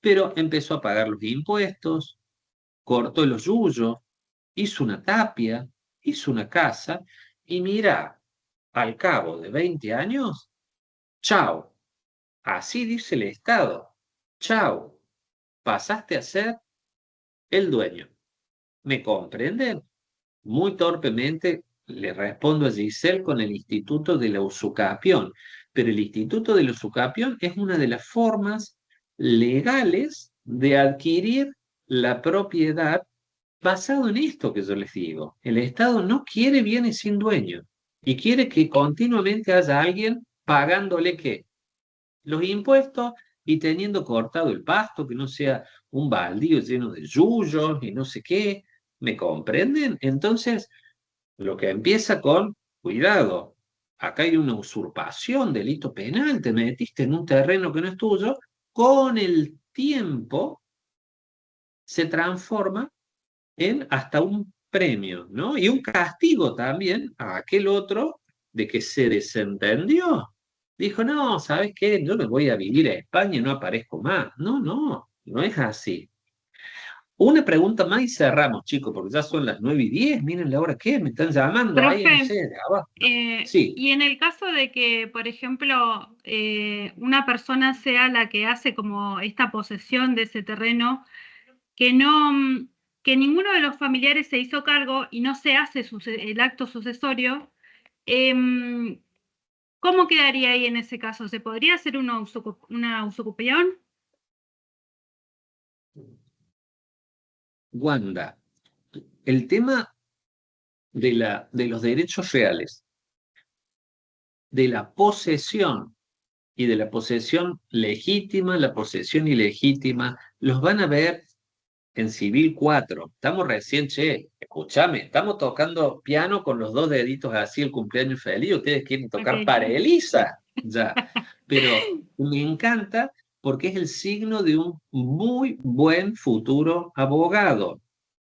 Pero empezó a pagar los impuestos, cortó los yuyos, hizo una tapia, hizo una casa, y mira, al cabo de 20 años, chao, así dice el Estado, chao, pasaste a ser el dueño. ¿Me comprenden? Muy torpemente le respondo a Giselle con el Instituto de la Usucapión, pero el Instituto de la Usucapión es una de las formas legales de adquirir la propiedad basado en esto que yo les digo. El Estado no quiere bienes sin dueño y quiere que continuamente haya alguien pagándole ¿qué? Los impuestos y teniendo cortado el pasto, que no sea un baldío lleno de yuyos y no sé qué. ¿Me comprenden? Entonces, lo que empieza con, cuidado, acá hay una usurpación, delito penal, te metiste en un terreno que no es tuyo, con el tiempo se transforma en hasta un premio, ¿no? Y un castigo también a aquel otro de que se desentendió. Dijo, no, ¿sabes qué? Yo me voy a vivir a España y no aparezco más. No, no, no es así. Una pregunta más y cerramos, chicos, porque ya son las 9:10. Miren la hora que es, me están llamando ahí, no sé, Profe, de abajo. Sí, y en el caso de que, por ejemplo, una persona sea la que hace como esta posesión de ese terreno, que no, que ninguno de los familiares se hizo cargo y no se hace el acto sucesorio, ¿cómo quedaría ahí en ese caso? ¿Se podría hacer una usucapión? Wanda, el tema de los derechos reales, de la posesión y de la posesión legítima, la posesión ilegítima, los van a ver en Civil 4. Estamos recién, che, escúchame, estamos tocando piano con los dos deditos así, el cumpleaños feliz. Ustedes quieren tocar Ok. para Elisa, ya. Pero me encanta porque es el signo de un muy buen futuro abogado.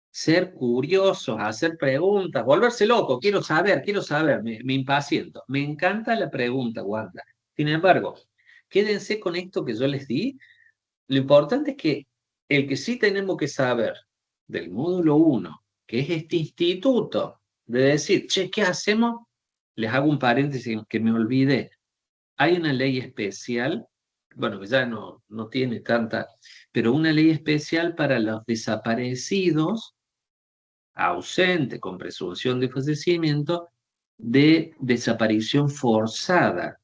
Ser curiosos, hacer preguntas, volverse loco, quiero saber, me impaciento. Me encanta la pregunta, Wanda. Sin embargo, quédense con esto que yo les di. Lo importante es que el que sí tenemos que saber del módulo 1, que es este instituto, de decir, che, ¿qué hacemos? Les hago un paréntesis que me olvidé. Hay una ley especial, bueno, que ya no tiene tanta, pero una ley especial para los desaparecidos, ausentes con presunción de fallecimiento, de desaparición forzada.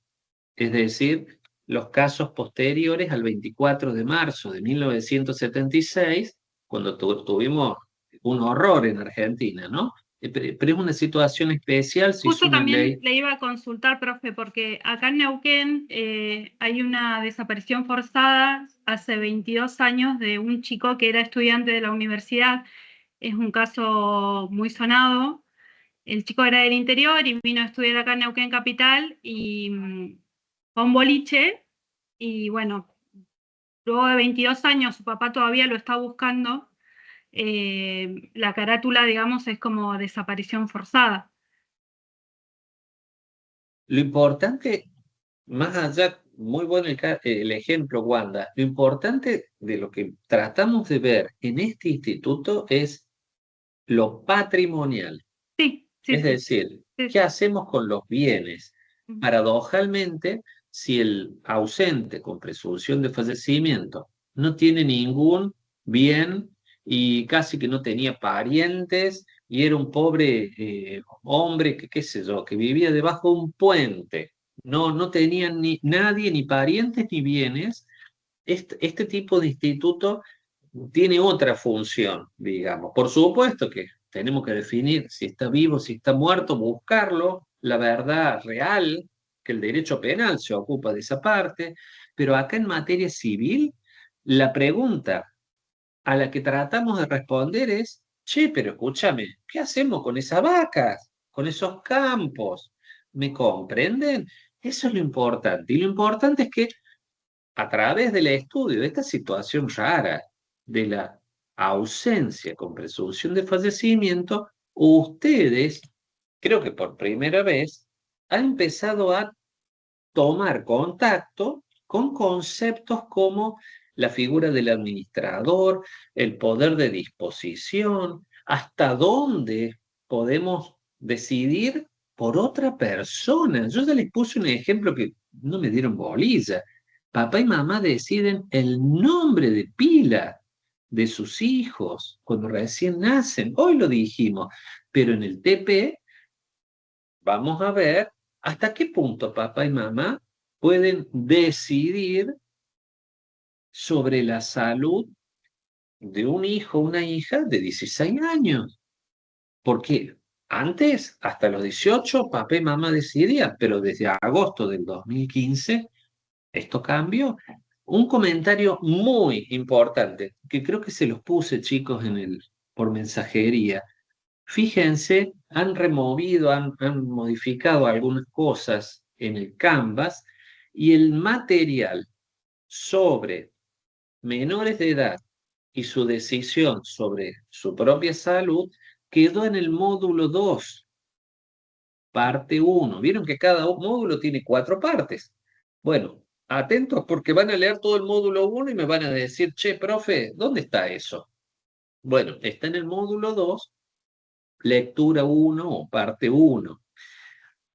Es decir, los casos posteriores al 24 de marzo de 1976, cuando tuvimos un horror en Argentina, ¿no? pero es una situación especial. Se hizo Justo una también ley. le iba a consultar, profe, porque acá en Neuquén hay una desaparición forzada hace 22 años de un chico que era estudiante de la universidad. Es un caso muy sonado. El chico era del interior y vino a estudiar acá en Neuquén Capital y fue a un boliche y bueno, luego de 22 años su papá todavía lo está buscando. La carátula, digamos, es como desaparición forzada. Lo importante, más allá, muy bueno el ejemplo, Wanda, lo importante de lo que tratamos de ver en este instituto es lo patrimonial. Sí, sí, Es sí. decir, Sí. ¿qué hacemos con los bienes? Paradojalmente, si el ausente con presunción de fallecimiento no tiene ningún bien y casi que no tenía parientes y era un pobre hombre que, qué sé yo, que vivía debajo de un puente, no tenía ni nadie, ni parientes, ni bienes, este tipo de instituto tiene otra función, digamos. Por supuesto que tenemos que definir si está vivo, si está muerto, buscarlo, la verdad real, que el derecho penal se ocupa de esa parte, pero acá en materia civil, la pregunta a la que tratamos de responder es, che, pero escúchame, ¿qué hacemos con esas vacas, con esos campos? ¿Me comprenden? Eso es lo importante. Y lo importante es que a través del estudio de esta situación rara de la ausencia con presunción de fallecimiento, ustedes, creo que por primera vez, han empezado a tomar contacto con conceptos como la figura del administrador, el poder de disposición, hasta dónde podemos decidir por otra persona. Yo ya les puse un ejemplo que no me dieron bolilla. Papá y mamá deciden el nombre de pila de sus hijos cuando recién nacen. Hoy lo dijimos, pero en el TP vamos a ver hasta qué punto papá y mamá pueden decidir sobre la salud de un hijo o una hija de 16 años. Porque antes, hasta los 18, papá y mamá decidían, pero desde agosto del 2015, esto cambió. Un comentario muy importante, que creo que se los puse, chicos, por mensajería. Fíjense, han removido, han modificado algunas cosas en el Canvas y el material sobre menores de edad y su decisión sobre su propia salud quedó en el módulo 2, parte 1. Vieron que cada módulo tiene 4 partes. Bueno, atentos porque van a leer todo el módulo 1 y me van a decir, che, profe, ¿dónde está eso? Bueno, está en el módulo 2, lectura 1 o parte 1.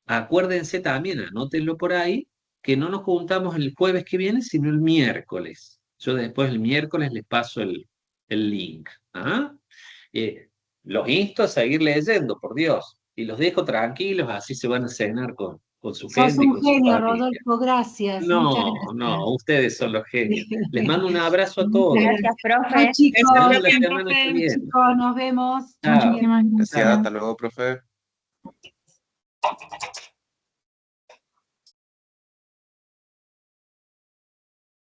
Acuérdense también, anótenlo por ahí, que no nos juntamos el jueves que viene, sino el miércoles. Yo después el miércoles les paso el link. ¿Ah? Los insto a seguir leyendo, por Dios, y los dejo tranquilos, así se van a cenar con su Sos gente y un con su genio, familia. Rodolfo, gracias. Muchas No, gracias. ustedes son los genios. Les mando un abrazo a Muchas todos. Gracias, profe. Chao, chicos. Nos vemos la Gracias, semana que profe. viene. Chicos, nos vemos. Chao. Muchísimas Chao. gracias. Hasta luego, profe.